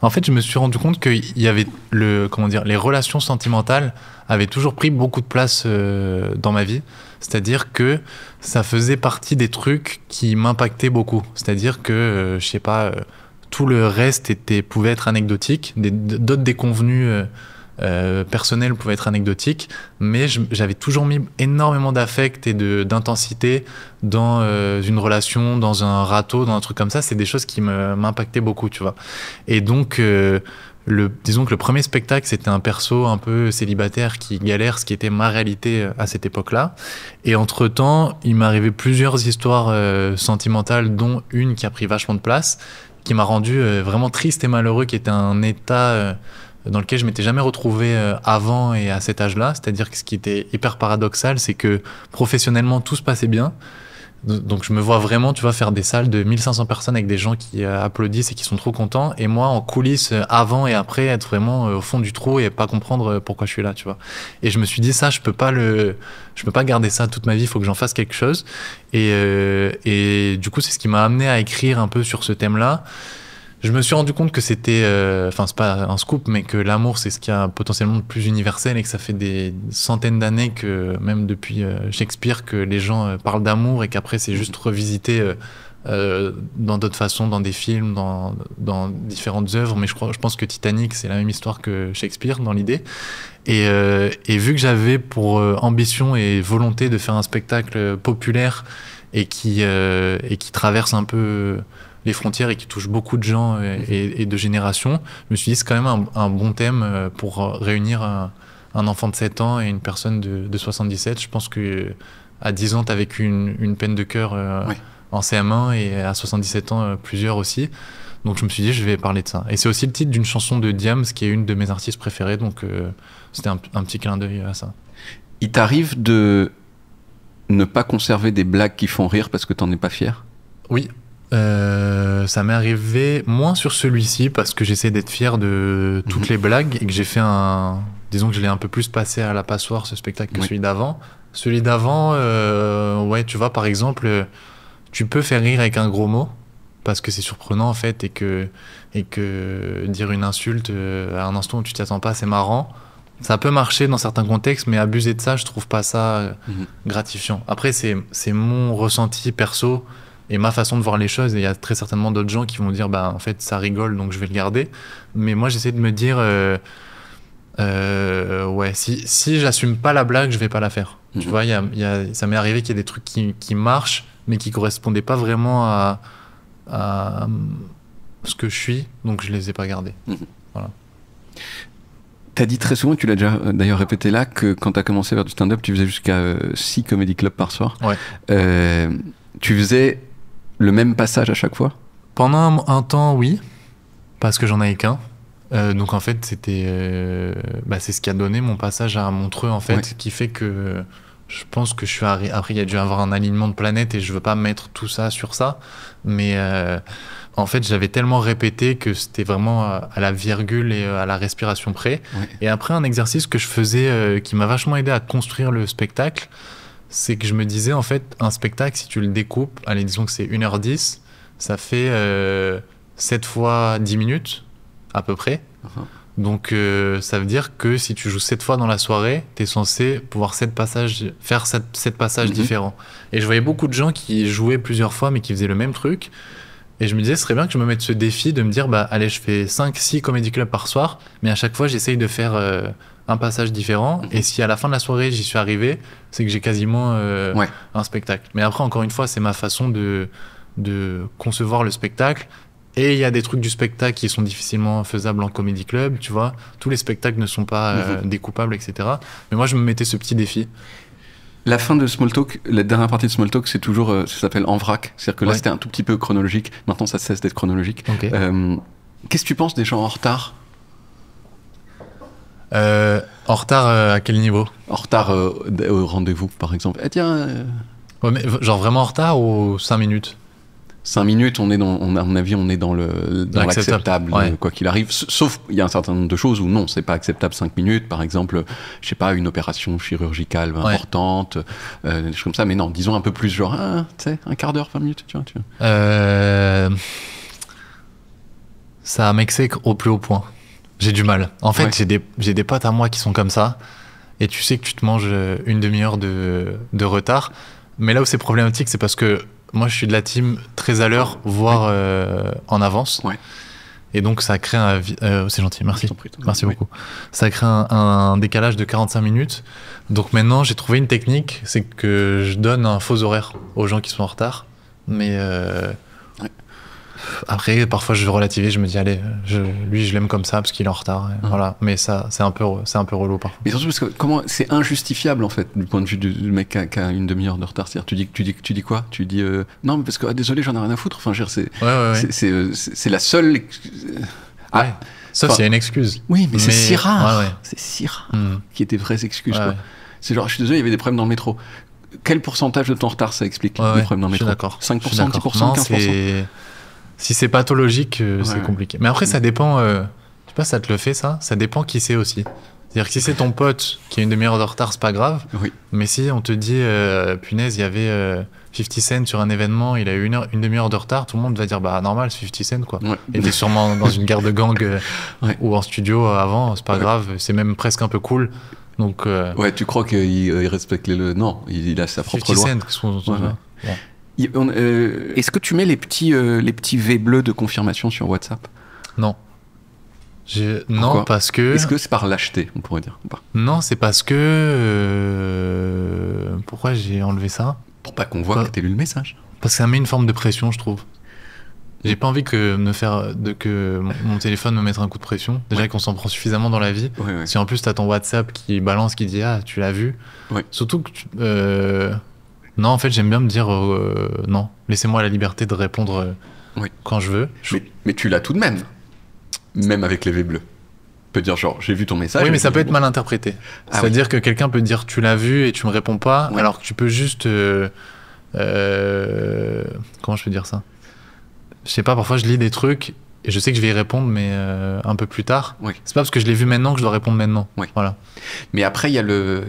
Speaker 2: En fait, je me suis rendu compte qu'il y avait les relations sentimentales avaient toujours pris beaucoup de place dans ma vie. C'est-à-dire que ça faisait partie des trucs qui m'impactaient beaucoup. C'est-à-dire que, je sais pas, tout le reste pouvait être anecdotique. D'autres déconvenues personnelles pouvaient être anecdotiques, mais j'avais toujours mis énormément d'affect et d'intensité dans une relation, dans un râteau, dans un truc comme ça. C'est des choses qui m'impactaient beaucoup, tu vois. Et donc, disons que le premier spectacle, c'était un perso un peu célibataire qui galère, ce qui était ma réalité à cette époque-là. Et entre-temps, il m'est arrivé plusieurs histoires sentimentales, dont une qui a pris vachement de place, qui m'a rendu vraiment triste et malheureux, qui était un état dans lequel je m'étais jamais retrouvé avant et à cet âge-là. C'est-à-dire que ce qui était hyper paradoxal, c'est que professionnellement, tout se passait bien. Donc je me vois vraiment, tu vois, faire des salles de 1500 personnes avec des gens qui applaudissent et qui sont trop contents. Et moi, en coulisses, avant et après, être vraiment au fond du trou et pas comprendre pourquoi je suis là, tu vois. Et je me suis dit, ça, je peux pas garder ça toute ma vie, il faut que j'en fasse quelque chose. Et du coup, c'est ce qui m'a amené à écrire un peu sur ce thème-là. Je me suis rendu compte que c'était, c'est pas un scoop, mais que l'amour, c'est ce qu'il y a potentiellement de plus universel et que ça fait des centaines d'années que, même depuis Shakespeare, que les gens parlent d'amour et qu'après c'est juste revisité dans d'autres façons, dans des films, dans différentes œuvres. Mais je pense que Titanic, c'est la même histoire que Shakespeare dans l'idée. Et vu que j'avais pour ambition et volonté de faire un spectacle populaire et qui traverse un peu les frontières et qui touche beaucoup de gens et de générations, je me suis dit c'est quand même un bon thème pour réunir un enfant de 7 ans et une personne de 77. Je pense que à 10 ans, t'as vécu une peine de cœur en CM1 et à 77 ans, plusieurs aussi. Donc je me suis dit, je vais parler de ça. Et c'est aussi le titre d'une chanson de Diams, qui est une de mes artistes préférées, donc c'était un petit clin d'œil à ça.
Speaker 1: Il t'arrive de ne pas conserver des blagues qui font rire parce que t'en es pas fier ?
Speaker 2: Oui. Ça m'est arrivé moins sur celui-ci parce que j'essaie d'être fier de toutes les blagues et que j'ai fait disons que je l'ai un peu plus passé à la passoire, ce spectacle, que celui d'avant. Celui d'avant, tu vois, par exemple, tu peux faire rire avec un gros mot parce que c'est surprenant en fait et que dire une insulte à un instant où tu t'y attends pas, c'est marrant. Ça peut marcher dans certains contextes, mais abuser de ça, je trouve pas ça gratifiant. Après, c'est mon ressenti perso et ma façon de voir les choses, et il y a très certainement d'autres gens qui vont dire en fait ça rigole donc je vais le garder, mais moi j'essaie de me dire si j'assume pas la blague, je vais pas la faire. Tu vois, ça m'est arrivé qu'il y ait des trucs qui marchent mais qui correspondaient pas vraiment à ce que je suis, donc je les ai pas gardés. Voilà.
Speaker 1: T'as dit très souvent, tu l'as déjà d'ailleurs répété là, que quand t'as commencé à faire du stand-up, tu faisais jusqu'à 6 comedy clubs par soir. Tu faisais le même passage à chaque fois ?
Speaker 2: Pendant un temps, oui, parce que j'en avais qu'un. Donc en fait, c'était, c'est ce qui a donné mon passage à Montreux, en fait, qui fait que Je pense que après, il y a dû avoir un alignement de planètes et je veux pas mettre tout ça sur ça. Mais en fait, j'avais tellement répété que c'était vraiment à la virgule et à la respiration près. Ouais. Et après, un exercice que je faisais qui m'a vachement aidé à construire le spectacle, c'est que je me disais, en fait, un spectacle, si tu le découpes, allez, disons que c'est 1h10, ça fait 7 fois 10 minutes, à peu près. Donc, ça veut dire que si tu joues 7 fois dans la soirée, tu es censé pouvoir faire 7 passages différents. Et je voyais beaucoup de gens qui jouaient plusieurs fois, mais qui faisaient le même truc. Et je me disais, ce serait bien que je me mette ce défi de me dire, bah, allez, je fais 5-6 comedy clubs par soir, mais à chaque fois, j'essaye de faire un passage différent. Et si à la fin de la soirée, j'y suis arrivé, c'est que j'ai quasiment un spectacle. Mais après, encore une fois, c'est ma façon de concevoir le spectacle. Et il y a des trucs du spectacle qui sont difficilement faisables en comedy club, tu vois. Tous les spectacles ne sont pas découpables, etc. Mais moi, je me mettais ce petit défi.
Speaker 1: La fin de Small Talk, la dernière partie de Small Talk, c'est toujours, ça s'appelle en vrac. C'est-à-dire que là, c'était un tout petit peu chronologique. Maintenant, ça cesse d'être chronologique. Okay. Qu'est-ce que tu penses des gens en retard ?
Speaker 2: En retard à quel niveau ?
Speaker 1: En retard au rendez-vous, par exemple. Eh tiens.
Speaker 2: Ouais, mais genre vraiment en retard ou 5 minutes ?
Speaker 1: 5 minutes, à mon avis, on est dans l'acceptable, quoi qu'il arrive. Sauf, il y a un certain nombre de choses où non, c'est pas acceptable 5 minutes. Par exemple, je sais pas, une opération chirurgicale importante, des choses comme ça. Mais non, disons un peu plus, genre, tu sais, un quart d'heure, 20 minutes, tu vois.
Speaker 2: Ça m'exècre au plus haut point. J'ai du mal. En fait, j'ai des potes à moi qui sont comme ça. Et tu sais que tu te manges une demi-heure de retard. Mais là où c'est problématique, c'est parce que moi, je suis de la team très à l'heure, voire en avance. Ouais. Et donc, ça crée un... c'est gentil, merci. Merci beaucoup. Ça crée un décalage de 45 minutes. Donc maintenant, j'ai trouvé une technique, c'est que je donne un faux horaire aux gens qui sont en retard. Mais après, parfois, je relativise, je me dis, allez, lui, je l'aime comme ça parce qu'il est en retard. Voilà. Mais ça, c'est un peu relou parfois.
Speaker 1: Mais surtout parce que c'est injustifiable, en fait, du point de vue du mec qui a une demi-heure de retard. C'est-à-dire, tu dis quoi ? Tu dis, non, mais parce que, désolé, j'en ai rien à foutre. Enfin, c'est la seule...
Speaker 2: Ça, c'est une excuse.
Speaker 1: Oui, mais c'est si rare. C'est si rare qu'il y ait des vraies excuses. Quoi. C'est genre, je suis désolé, il y avait des problèmes dans le métro. Quel pourcentage de ton retard ça explique les problèmes dans le métro ? 5%, 10%, 15%.
Speaker 2: Si c'est pathologique, c'est compliqué. Mais après, ça dépend... je sais pas, ça te le fait, ça ? Ça dépend qui c'est aussi. C'est-à-dire que si c'est ton pote qui a une demi-heure de retard, c'est pas grave. Oui. Mais si on te dit, punaise, il y avait 50 Cent sur un événement, il a eu une demi-heure de retard, tout le monde va dire, bah normal, c'est 50 Cent, quoi. Ouais. Il était sûrement dans une guerre de gang ou en studio avant, c'est pas grave, c'est même presque un peu cool. Donc,
Speaker 1: ouais, tu crois qu'il respecte les... Non, il a sa propre loi.
Speaker 2: 50 Cent,
Speaker 1: Est-ce que tu mets les petits V bleus de confirmation sur WhatsApp ?
Speaker 2: Non. Non, parce que...
Speaker 1: Est-ce que c'est par lâcheté, on pourrait dire ?
Speaker 2: Non, c'est parce que... Pourquoi j'ai enlevé ça ?
Speaker 1: Pour pas qu'on voit que t'as lu le message.
Speaker 2: Parce que ça met une forme de pression, je trouve. J'ai pas envie que mon téléphone me mette un coup de pression. Déjà qu'on s'en prend suffisamment dans la vie. Si en plus t'as ton WhatsApp qui balance, qui dit « Ah, tu l'as vu ?» Surtout que... Non, en fait, j'aime bien me dire non. Laissez-moi la liberté de répondre quand je veux.
Speaker 1: Mais tu l'as tout de même. Même avec les V bleus. Tu peux dire genre, j'ai vu ton message.
Speaker 2: Oui, mais ça peut être mal interprété. C'est-à-dire que quelqu'un peut dire tu l'as vu et tu me réponds pas, alors que tu peux juste... comment je peux dire ça ? Je sais pas, parfois je lis des trucs et je sais que je vais y répondre, mais un peu plus tard. C'est pas parce que je l'ai vu maintenant que je dois répondre maintenant. Voilà.
Speaker 1: Mais après, il y a de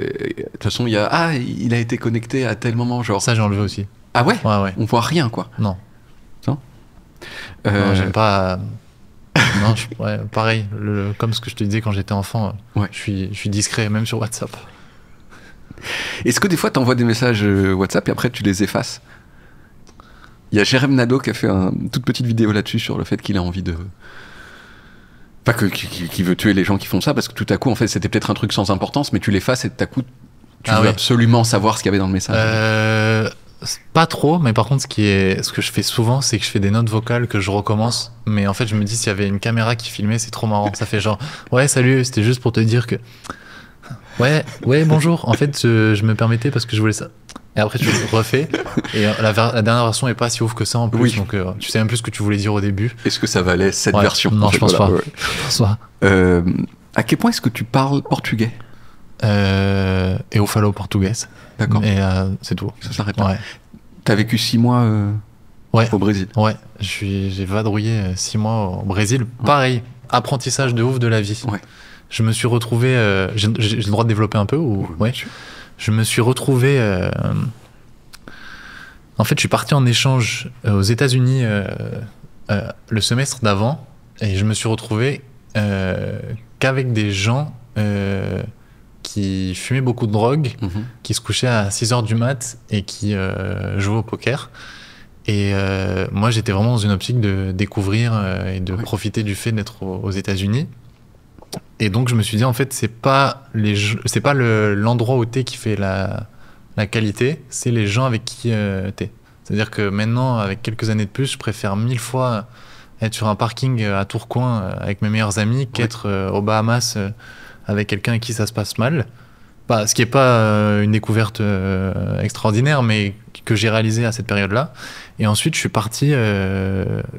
Speaker 1: toute façon, il y a il a été connecté à tel moment, genre.
Speaker 2: Ça, j'ai enlevé aussi.
Speaker 1: Ah ouais ? On voit rien, quoi.
Speaker 2: Non. Non, j'aime pas. Non, pareil. Comme ce que je te disais quand j'étais enfant, je suis discret, même sur WhatsApp.
Speaker 1: Est-ce que des fois, tu envoies des messages WhatsApp et après tu les effaces ? Il y a Jérém Nadeau qui a fait une toute petite vidéo là-dessus sur le fait qu'il a envie de... Pas qu'il veut tuer les gens qui font ça, parce que tout à coup, en fait, c'était peut-être un truc sans importance, mais tu l'effaces et tout à coup, tu veux absolument savoir ce qu'il y avait dans le message.
Speaker 2: Pas trop, mais par contre, ce que je fais souvent, c'est que je fais des notes vocales que je recommence. Mais en fait, je me dis, s'il y avait une caméra qui filmait, c'est trop marrant. Ça fait genre, ouais, salut, c'était juste pour te dire que... Ouais, bonjour. En fait, je me permettais parce que je voulais ça. Et après, tu le refais. Et la dernière version est pas si ouf que ça en plus. Donc, tu sais même plus ce que tu voulais dire au début.
Speaker 1: Est-ce que ça valait cette version ?
Speaker 2: Non, je pense pas. Je pense pas.
Speaker 1: À quel point est-ce que tu parles portugais ?
Speaker 2: et au Falo portugaise.
Speaker 1: D'accord.
Speaker 2: Et c'est tout.
Speaker 1: Ça s'arrête là.
Speaker 2: Ouais.
Speaker 1: T'as vécu 6 mois au Brésil.
Speaker 2: Ouais, j'ai vadrouillé 6 mois au Brésil. Ouais. Pareil, apprentissage de ouf de la vie.
Speaker 1: Ouais.
Speaker 2: Je me suis retrouvé... j'ai le droit de développer un peu ou... Ouais. Je me suis retrouvé... en fait, je suis parti en échange aux États-Unis le semestre d'avant et je me suis retrouvé qu'avec des gens qui fumaient beaucoup de drogue, qui se couchaient à 6h du mat et qui jouaient au poker. Et moi, j'étais vraiment dans une optique de découvrir et de profiter du fait d'être aux États-Unis. Et donc, je me suis dit, en fait, c'est pas l'endroit où t'es qui fait la qualité, c'est les gens avec qui t'es. C'est-à-dire que maintenant, avec quelques années de plus, je préfère 1000 fois être sur un parking à Tourcoing avec mes meilleurs amis qu'être aux Bahamas avec quelqu'un avec qui ça se passe mal. Bah, ce qui n'est pas une découverte extraordinaire, mais que j'ai réalisé à cette période-là. Et ensuite, je suis parti...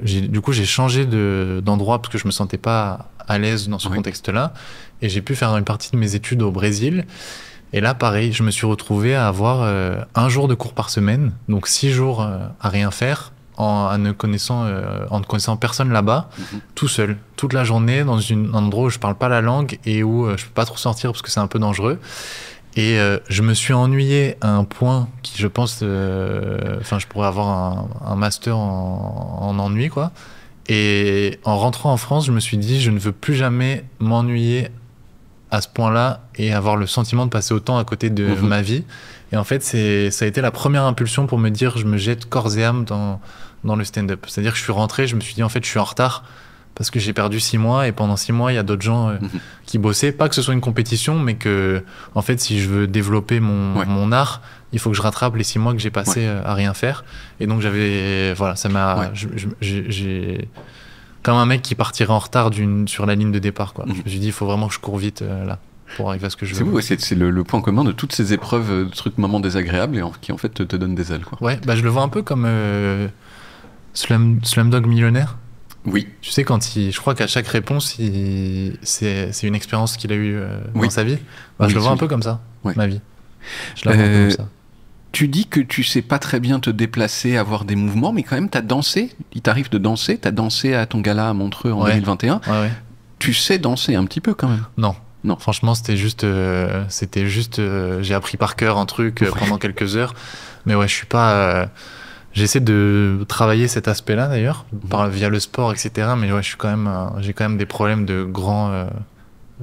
Speaker 2: du coup, j'ai changé d'endroit parce que je ne me sentais pas à l'aise dans ce contexte-là. Et j'ai pu faire une partie de mes études au Brésil. Et là, pareil, je me suis retrouvé à avoir 1 jour de cours par semaine, donc 6 jours à rien faire, en ne connaissant personne là-bas, tout seul, toute la journée, dans un endroit où je parle pas la langue et où je peux pas trop sortir parce que c'est un peu dangereux. Et je me suis ennuyé à un point qui, je pense, je pourrais avoir un master en ennui, quoi. Et en rentrant en France, je me suis dit, je ne veux plus jamais m'ennuyer à ce point-là et avoir le sentiment de passer autant à côté de ma vie. Et en fait, ça a été la première impulsion pour me dire, je me jette corps et âme dans le stand-up. C'est-à-dire que je suis rentré, je me suis dit, en fait, je suis en retard parce que j'ai perdu 6 mois et pendant 6 mois, il y a d'autres gens qui bossaient. Pas que ce soit une compétition, mais que, en fait, si je veux développer mon art, il faut que je rattrape les 6 mois que j'ai passé à rien faire. Et donc, ça m'a... J'ai comme un mec qui partirait en retard sur la ligne de départ, quoi. Je me suis dit, il faut vraiment que je cours vite là pour arriver à ce que je veux.
Speaker 1: C'est le point commun de toutes ces épreuves, de trucs, moments désagréables et qui en fait te donnent des ailes, quoi.
Speaker 2: Ouais, bah je le vois un peu comme Slumdog Millionnaire.
Speaker 1: Oui.
Speaker 2: Tu sais, je crois qu'à chaque réponse, c'est une expérience qu'il a eue dans sa vie. Bah, je le vois un peu comme ça, ma vie. Je la vois un peu comme ça.
Speaker 1: Tu dis que tu sais pas très bien te déplacer, avoir des mouvements, mais quand même, t'as dansé. Il t'arrive de danser. T'as dansé à ton gala à Montreux en 2021.
Speaker 2: Ouais.
Speaker 1: Tu sais danser un petit peu quand même.
Speaker 2: Non. Franchement, c'était juste, j'ai appris par cœur un truc pendant quelques heures. Mais ouais, je suis pas. J'essaie de travailler cet aspect-là d'ailleurs, via le sport, etc. Mais ouais, j'ai quand même des problèmes de grand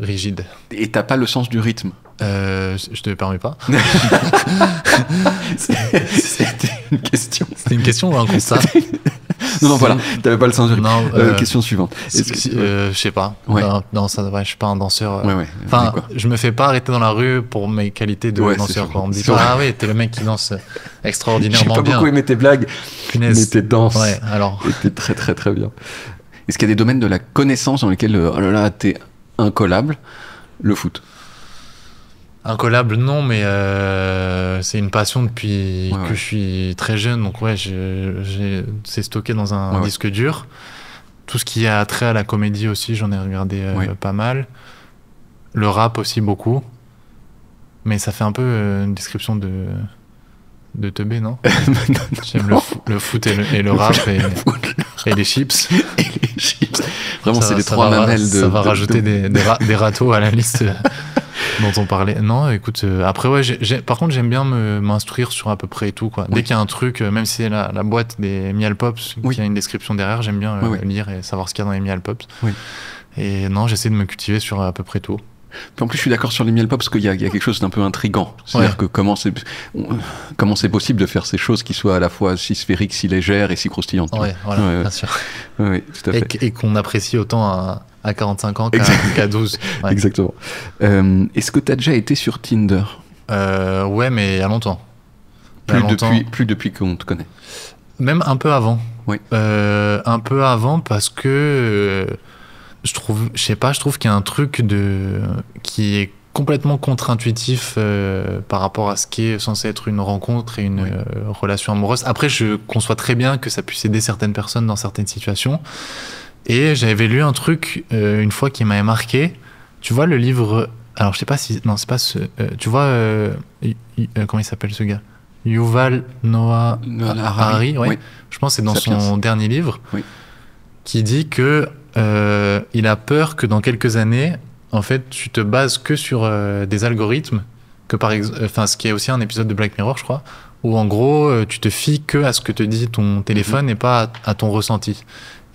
Speaker 2: rigide. Et
Speaker 1: t'as pas le sens du rythme?
Speaker 2: Je te permets pas.
Speaker 1: C'était une question.
Speaker 2: C'était une question ou un constat?
Speaker 1: Non, voilà, t'avais pas le sens du rythme. Question suivante.
Speaker 2: Je sais pas. Non, je suis pas un danseur. Enfin, je me fais pas arrêter dans la rue pour mes qualités de danseur. On me dit pas, t'es le mec qui danse extraordinairement bien.
Speaker 1: J'ai pas beaucoup aimé tes blagues, mais tes danses
Speaker 2: alors
Speaker 1: étaient très très très bien. Est-ce qu'il y a des domaines de la connaissance dans lesquels t'es incollable? Le foot.
Speaker 2: Incollable, non, mais c'est une passion depuis que je suis très jeune. Donc c'est stocké dans un disque dur. Tout ce qui a trait à la comédie aussi, j'en ai regardé pas mal. Le rap aussi, beaucoup. Mais ça fait un peu une description de teubé, non? J'aime le foot et le rap et les chips.
Speaker 1: Et les chips. Vraiment, c'est les 3 mamelles de...
Speaker 2: Ça va rajouter des râteaux à la liste... dont on parlait. Non, écoute, après, par contre, j'aime bien m'instruire sur à peu près tout, quoi. Dès qu'il y a un truc, même si c'est la boîte des Miel Pops, qui a une description derrière, j'aime bien lire et savoir ce qu'il y a dans les Miel Pops. Et non, j'essaie de me cultiver sur à peu près tout.
Speaker 1: Puis en plus, je suis d'accord sur les Miel Pops parce qu'il y a quelque chose d'un peu intriguant. C'est-à-dire que comment c'est possible de faire ces choses qui soient à la fois si sphériques, si légères et si croustillantes.
Speaker 2: Bien sûr.
Speaker 1: Oui, tout à fait.
Speaker 2: Et qu'on apprécie autant à 45 ans qu'à 12.
Speaker 1: Exactement. Est-ce que tu as déjà été sur Tinder?
Speaker 2: Ouais, mais il y a longtemps.
Speaker 1: Plus depuis qu'on te connaît.
Speaker 2: Même un peu avant.
Speaker 1: Oui.
Speaker 2: Un peu avant parce que je trouve qu'il y a un truc qui est complètement contre-intuitif par rapport à ce qui est censé être une rencontre et une relation amoureuse. Après, je conçois très bien que ça puisse aider certaines personnes dans certaines situations. Et j'avais lu un truc une fois qui m'avait marqué. Tu vois le livre Alors, je sais pas si... Non, c'est pas ce... tu vois, comment il s'appelle ce gars? Yuval Noah Harari, ouais. Oui. Je pense que c'est dans son dernier livre, qui dit que il a peur que dans quelques années, en fait, tu te bases que sur des algorithmes, que par exemple, ce qui est aussi un épisode de Black Mirror, je crois, où en gros, tu te fies que à ce que te dit ton téléphone et pas à ton ressenti.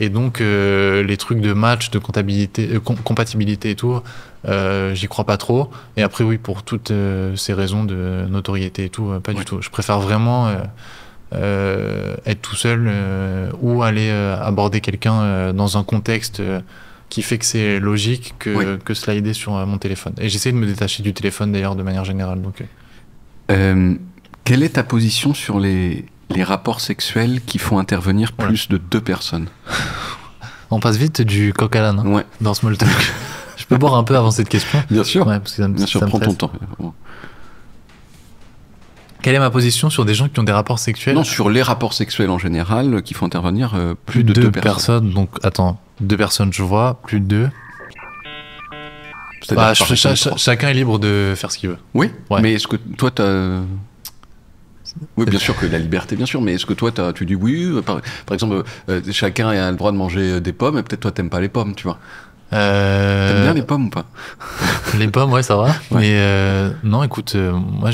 Speaker 2: Et donc, les trucs de match, de compatibilité et tout, j'y crois pas trop. Et après, oui, pour toutes ces raisons de notoriété et tout, pas du tout. Je préfère vraiment être tout seul ou aller aborder quelqu'un dans un contexte qui fait que c'est logique que slider sur mon téléphone. Et j'essaie de me détacher du téléphone, d'ailleurs, de manière générale. Donc,
Speaker 1: quelle est ta position sur les rapports sexuels qui font intervenir plus de 2 personnes?
Speaker 2: On passe vite du coq à l'âne dans Small Talk. Je peux boire un peu avant cette question?
Speaker 1: Bien sûr,
Speaker 2: parce que
Speaker 1: bien sûr, prends ton temps.
Speaker 2: Quelle est ma position sur des gens qui ont des rapports sexuels?
Speaker 1: Non, sur les rapports sexuels en général qui font intervenir plus de 2 personnes.
Speaker 2: Donc, attends, 2 personnes, je vois, plus de 2. Chacun est libre de faire ce qu'il veut.
Speaker 1: Oui, mais est-ce que toi, t'as... Oui, bien sûr que la liberté, bien sûr, mais est-ce que toi, tu dis oui, par exemple, chacun a le droit de manger des pommes, et peut-être toi, t'aimes pas les pommes, tu vois. T'aimes bien les pommes ou pas?
Speaker 2: Les pommes, ouais, ça va. Mais non, écoute, moi,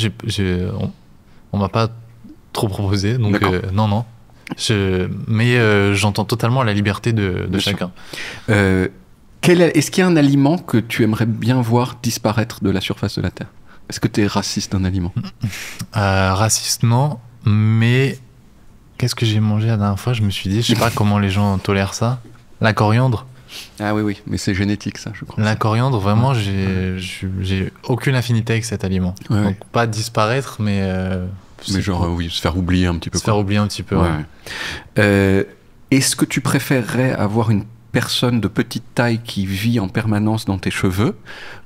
Speaker 2: on m'a pas trop proposé, donc non. Mais j'entends totalement la liberté de chacun.
Speaker 1: Est-ce qu'il y a un aliment que tu aimerais bien voir disparaître de la surface de la Terre? Est-ce que tu es raciste d'un aliment?
Speaker 2: Raciste, non. Mais qu'est-ce que j'ai mangé la dernière fois? Je me suis dit, je sais pas comment les gens tolèrent ça. La coriandre.
Speaker 1: Ah oui, mais c'est génétique, ça, je crois.
Speaker 2: La coriandre, vraiment, j'ai aucune affinité avec cet aliment. Donc, pas disparaître, mais...
Speaker 1: mais genre, se faire oublier un petit peu.
Speaker 2: Se faire oublier un petit peu,
Speaker 1: Est-ce que tu préférerais avoir une personne de petite taille qui vit en permanence dans tes cheveux,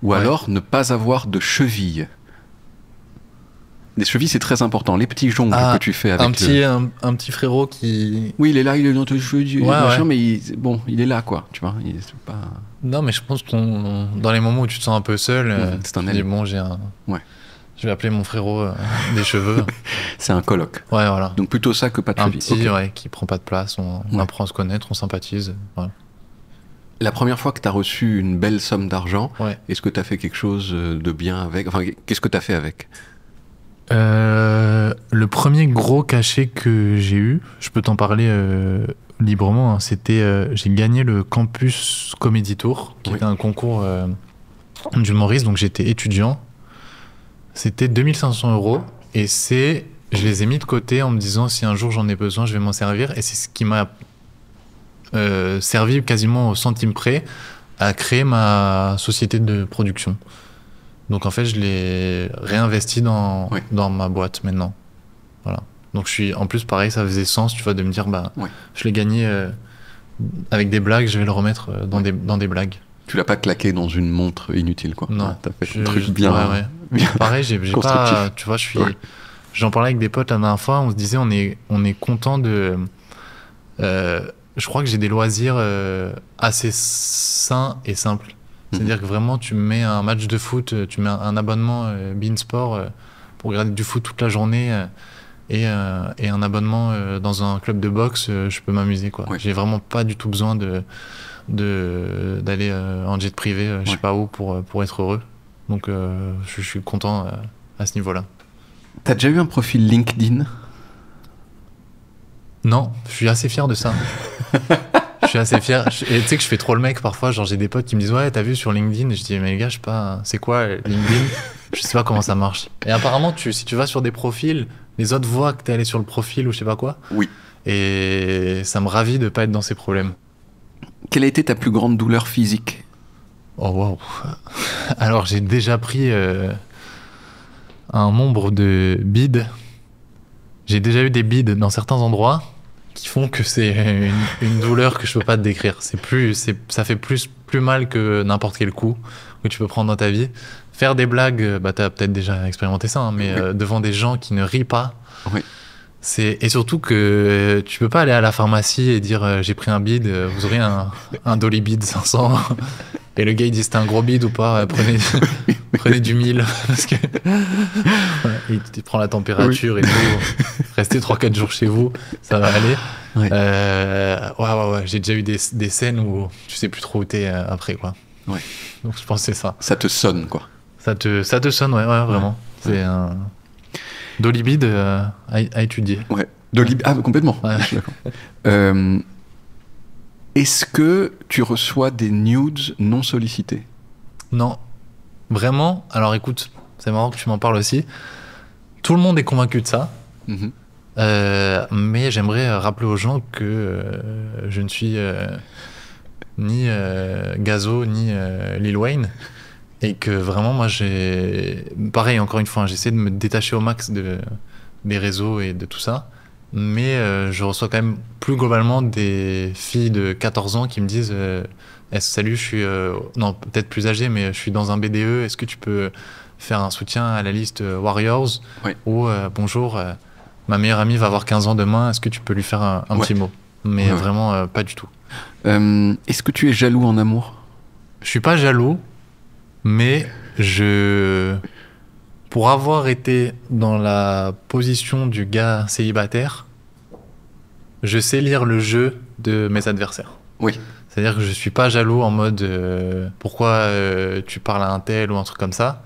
Speaker 1: ou alors ne pas avoir de chevilles? Les chevilles, c'est très important. Les petits jongles que tu fais avec
Speaker 2: un petit frérot qui...
Speaker 1: Oui, il est dans tes cheveux, mais il est là, quoi. Tu vois, c'est pas...
Speaker 2: Non, mais je pense qu'on dans les moments où tu te sens un peu seul,
Speaker 1: c'est un
Speaker 2: tu dis, bon, j'ai un... Je vais appeler mon frérot des cheveux.
Speaker 1: C'est un coloc.
Speaker 2: Ouais, voilà.
Speaker 1: Donc plutôt ça que pas de chevilles.
Speaker 2: Un petit, qui prend pas de place. On apprend à se connaître, on sympathise. Voilà.
Speaker 1: La première fois que tu as reçu une belle somme d'argent, est-ce que tu as fait quelque chose de bien avec? Enfin, qu'est-ce que tu as fait avec?
Speaker 2: Le premier gros cachet que j'ai eu, je peux t'en parler librement, hein, c'était j'ai gagné le Campus Comedy Tour, qui était un concours d'humoriste, donc j'étais étudiant. C'était 2500 € et je les ai mis de côté en me disant si un jour j'en ai besoin, je vais m'en servir, et c'est ce qui m'a servi quasiment au centime près à créer ma société de production. Donc en fait, je l'ai réinvesti dans ma boîte maintenant. Voilà. Donc en plus, pareil, ça faisait sens, tu vois, de me dire, je l'ai gagné avec des blagues, je vais le remettre dans des blagues.
Speaker 1: Tu l'as pas claqué dans une montre inutile, quoi.
Speaker 2: Non.
Speaker 1: T'as fait un truc bien.
Speaker 2: Bien pareil, j'ai pas, tu vois, j'en parlais avec des potes la dernière fois, on se disait, on est content de... je crois que j'ai des loisirs assez sains et simples. C'est-à-dire que vraiment, tu mets un match de foot, tu mets un abonnement Beansport pour regarder du foot toute la journée et un abonnement dans un club de boxe, je peux m'amuser, quoi. J'ai vraiment pas du tout besoin d'aller en jet privé, je sais pas où, pour être heureux. Donc, je suis content à ce niveau-là.
Speaker 1: T'as déjà eu un profil LinkedIn?
Speaker 2: Non, je suis assez fier de ça. Je suis assez fier. Et tu sais que je fais trop le mec parfois. Genre, j'ai des potes qui me disent, ouais, t'as vu sur LinkedIn? Et je dis, mais les gars, je sais pas, c'est quoi LinkedIn? Je sais pas comment ça marche. Et apparemment, si tu vas sur des profils, les autres voient que t'es allé sur le profil ou je sais pas quoi.
Speaker 1: Oui.
Speaker 2: Et ça me ravit de pas être dans ces problèmes.
Speaker 1: Quelle a été ta plus grande douleur physique?
Speaker 2: Oh, wow. Alors, j'ai déjà pris un nombre de bides. J'ai déjà eu des bides dans certains endroits qui font que c'est une douleur que je peux pas te décrire. Ça fait plus mal que n'importe quel coup que tu peux prendre dans ta vie. Faire des blagues, t'as peut-être déjà expérimenté ça, hein, mais devant des gens qui ne rient pas, Et surtout que tu peux pas aller à la pharmacie et dire j'ai pris un bide, vous aurez un Dolibid 500. Et le gars il dit c'était un gros bide ou pas, prenez du 1000 parce que il prend la température et tout. Restez 3-4 jours chez vous, ça va aller. Ouais. J'ai déjà eu des scènes où tu sais plus trop où t'es après quoi.
Speaker 1: Ouais.
Speaker 2: Donc je pense que c'est ça.
Speaker 1: Ça te sonne quoi.
Speaker 2: Ça te sonne, ouais, vraiment. Ouais. C'est un Dolibid à étudier.
Speaker 1: Ouais. Complètement. Ouais. Je suis d'accord. Est-ce que tu reçois des nudes non sollicités?
Speaker 2: Non. Vraiment? Alors écoute, c'est marrant que tu m'en parles aussi. Tout le monde est convaincu de ça. Mais j'aimerais rappeler aux gens que je ne suis ni Gazo, ni Lil Wayne. Et que vraiment, moi, pareil, encore une fois, j'essaie de me détacher au max des réseaux et de tout ça. Mais je reçois quand même plus globalement des filles de 14 ans qui me disent salut, je suis non, peut-être plus âgé, mais je suis dans un BDE, est-ce que tu peux faire un soutien à la liste Warriors?
Speaker 1: Oui.
Speaker 2: Ou bonjour, ma meilleure amie va avoir 15 ans demain, est-ce que tu peux lui faire un petit mot? Mais vraiment pas du tout.
Speaker 1: Est-ce que tu es jaloux en amour?
Speaker 2: Je suis pas jaloux, mais pour avoir été dans la position du gars célibataire, je sais lire le jeu de mes adversaires.
Speaker 1: Oui.
Speaker 2: C'est-à-dire que je suis pas jaloux en mode pourquoi tu parles à un tel ou un truc comme ça,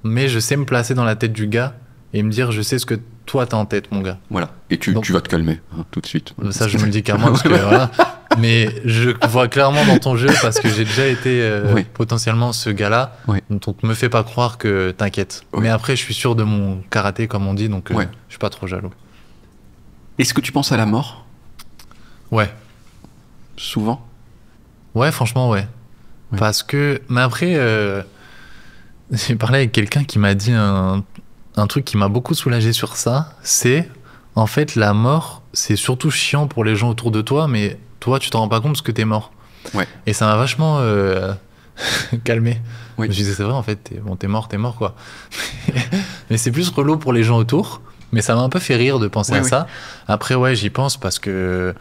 Speaker 2: mais je sais me placer dans la tête du gars et me dire je sais ce que toi t'as en tête, mon gars.
Speaker 1: Voilà. Et tu vas te calmer tout de suite.
Speaker 2: Ça, je me le dis carrément parce que voilà. Mais je vois clairement dans ton jeu parce que j'ai déjà été potentiellement ce gars-là. Donc me fais pas croire que t'inquiète. Mais après, je suis sûr de mon karaté, comme on dit, donc je suis pas trop jaloux.
Speaker 1: Est-ce que tu penses à la mort?
Speaker 2: Ouais.
Speaker 1: Souvent?
Speaker 2: Ouais, franchement, ouais. Parce que... Mais après, j'ai parlé avec quelqu'un qui m'a dit un truc qui m'a beaucoup soulagé sur ça. C'est, en fait, la mort, c'est surtout chiant pour les gens autour de toi, mais... Toi, tu t'en rends pas compte parce que t'es mort.
Speaker 1: Ouais.
Speaker 2: Et ça m'a vachement calmé.
Speaker 1: Oui.
Speaker 2: Je me disais, c'est vrai, en fait, t'es mort, quoi. Mais c'est plus relou pour les gens autour. Mais ça m'a un peu fait rire de penser à ça. Après, j'y pense parce que,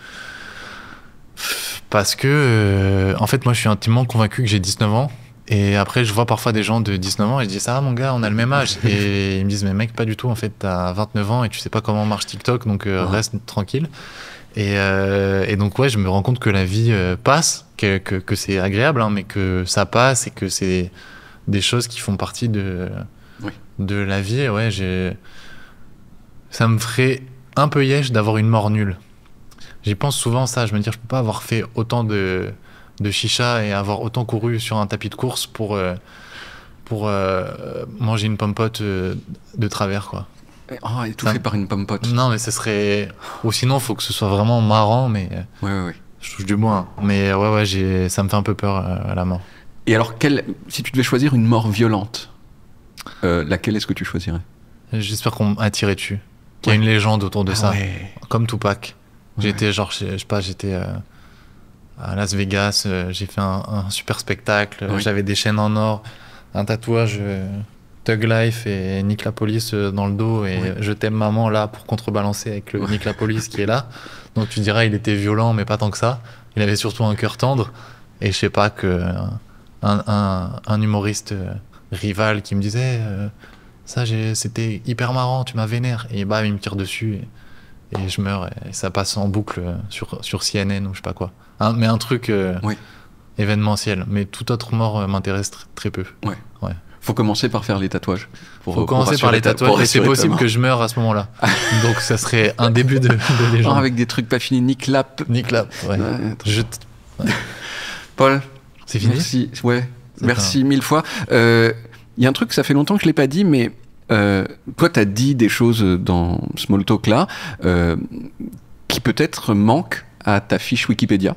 Speaker 2: en fait, moi, je suis intimement convaincu que j'ai 19 ans. Et après, je vois parfois des gens de 19 ans et je dis, ça va, mon gars, on a le même âge. Et ils me disent, mais mec, pas du tout, en fait, t'as 29 ans et tu sais pas comment marche TikTok, donc reste tranquille. Et donc je me rends compte que la vie passe, que c'est agréable, mais que ça passe et que c'est des choses qui font partie de la vie. Ça me ferait un peu yèche d'avoir une mort nulle. J'y pense souvent ça, je me dis je peux pas avoir fait autant de chicha et avoir autant couru sur un tapis de course pour manger une pomme-pote de travers, quoi.
Speaker 1: Oh, étouffé par une pomme-pote.
Speaker 2: Non, mais ce serait... Ou sinon, il faut que ce soit vraiment marrant, mais... Je touche du bois. Mais ça me fait un peu peur, à la mort.
Speaker 1: Et alors, si tu devais choisir une mort violente, laquelle est-ce que tu choisirais?
Speaker 2: J'espère qu'on m'a tiré dessus. Qu'il y a une légende autour de ça. Comme Tupac. J'étais j'étais à Las Vegas, j'ai fait un super spectacle, j'avais des chaînes en or, un tatouage... Thug Life et Nick la Police dans le dos et je t'aime maman là pour contrebalancer avec le Nick la Police qui est là. Donc tu diras il était violent mais pas tant que ça. Il avait surtout un cœur tendre et je sais pas que un humoriste rival qui me disait ça c'était hyper marrant, tu m'as vénère et bam il me tire dessus et je meurs et ça passe en boucle sur CNN ou je sais pas quoi. Mais un truc événementiel, mais toute autre mort m'intéresse très peu.
Speaker 1: Faut commencer par faire les tatouages.
Speaker 2: Faut commencer par les tatouages et c'est possible que je meure à ce moment-là. Donc ça serait un début de légende.
Speaker 1: Avec des trucs pas finis, Nick Lap. Paul,
Speaker 2: c'est fini.
Speaker 1: Merci, merci mille fois. Il y a un truc, ça fait longtemps que je l'ai pas dit, mais toi t'as dit des choses dans Small Talk là qui peut-être manquent à ta fiche Wikipédia.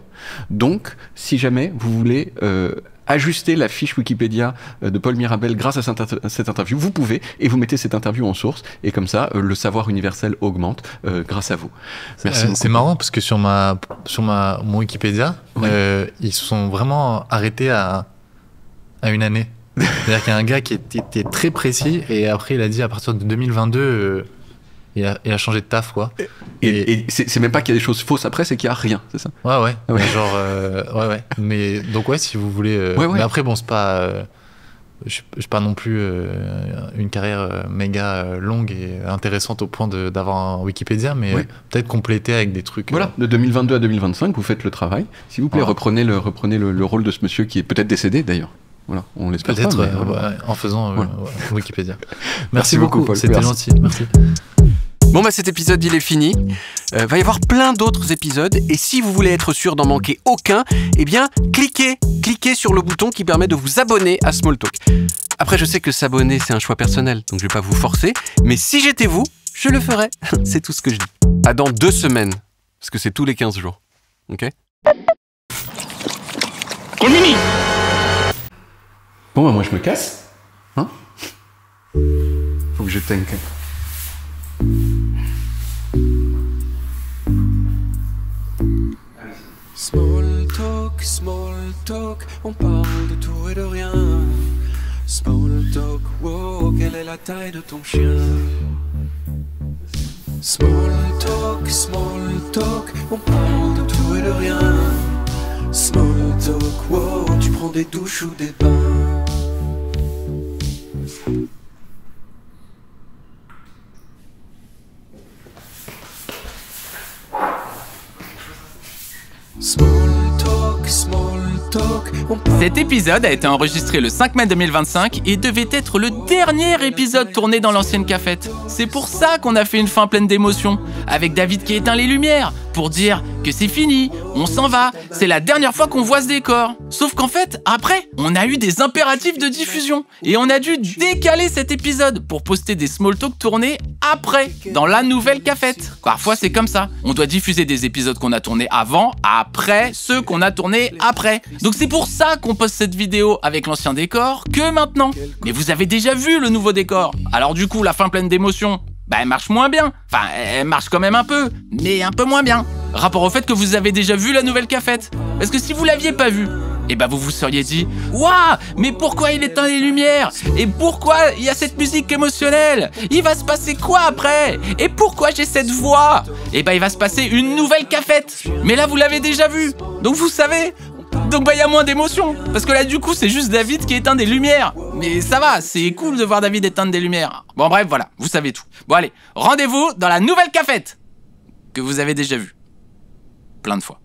Speaker 1: Donc, si jamais vous voulez ajuster la fiche Wikipédia de Paul Mirabel grâce à cette interview, vous pouvez, et vous mettez cette interview en source, et comme ça, le savoir universel augmente grâce à vous. Merci beaucoup.
Speaker 2: C'est marrant, parce que sur mon Wikipédia, ils sont vraiment arrêtés à une année. C'est-à-dire qu'il y a un gars qui était très précis, et après il a dit à partir de 2022, il a changé de taf, quoi.
Speaker 1: Et c'est même pas qu'il y a des choses fausses après, c'est qu'il y a rien, c'est ça?
Speaker 2: Ouais. Mais genre, ouais. Mais donc, ouais, si vous voulez. Mais après, bon, c'est pas. Je suis pas non plus une carrière méga longue et intéressante au point d'avoir un Wikipédia, mais peut-être compléter avec des trucs.
Speaker 1: Voilà, de 2022 à 2025, vous faites le travail. S'il vous plaît, reprenez le rôle de ce monsieur qui est peut-être décédé d'ailleurs. Voilà, on l'espère
Speaker 2: peut-être
Speaker 1: pas.
Speaker 2: En faisant Wikipédia. Merci beaucoup, Paul. C'était gentil. Merci.
Speaker 3: Bon bah cet épisode il est fini, va y avoir plein d'autres épisodes et si vous voulez être sûr d'en manquer aucun, eh bien cliquez sur le bouton qui permet de vous abonner à Smalltalk. Après je sais que s'abonner c'est un choix personnel, donc je vais pas vous forcer, mais si j'étais vous, je le ferais, c'est tout ce que je dis. À dans 2 semaines, parce que c'est tous les 15 jours, ok?
Speaker 1: Bon bah moi je me casse, hein? Faut que je t'aime.
Speaker 3: Small talk, on parle de tout et de rien. Small talk, wow, quelle est la taille de ton chien? Small talk, on parle de tout et de rien. Small talk, wow, tu prends des douches ou des bains?
Speaker 4: Cet épisode a été enregistré le 5 mai 2025 et devait être le dernier épisode tourné dans l'ancienne cafette. C'est pour ça qu'on a fait une fin pleine d'émotions, avec David qui éteint les lumières, pour dire que c'est fini, on s'en va, c'est la dernière fois qu'on voit ce décor. Sauf qu'en fait, après, on a eu des impératifs de diffusion, et on a dû décaler cet épisode pour poster des small talk tournés après, dans la nouvelle cafette. Parfois c'est comme ça, on doit diffuser des épisodes qu'on a tournés avant, après, ceux qu'on a tournés après. Donc c'est pour ça qu'on poste cette vidéo avec l'ancien décor que maintenant. Mais vous avez déjà vu le nouveau décor, alors du coup la fin pleine d'émotions, bah elle marche moins bien. Enfin, elle marche quand même un peu, mais un peu moins bien. Rapport au fait que vous avez déjà vu la nouvelle cafette. Parce que si vous l'aviez pas vue, et bah vous vous seriez dit « Waouh, mais pourquoi il éteint les lumières? Et pourquoi il y a cette musique émotionnelle? Il va se passer quoi après? Et pourquoi j'ai cette voix ?» Et bah il va se passer une nouvelle cafette. Mais là vous l'avez déjà vue, donc vous savez. Donc bah il y a moins d'émotion, parce que là du coup c'est juste David qui éteint des lumières. Mais ça va, c'est cool de voir David éteindre des lumières. Bon bref, voilà, vous savez tout. Bon allez, rendez-vous dans la nouvelle cafette, que vous avez déjà vue plein de fois.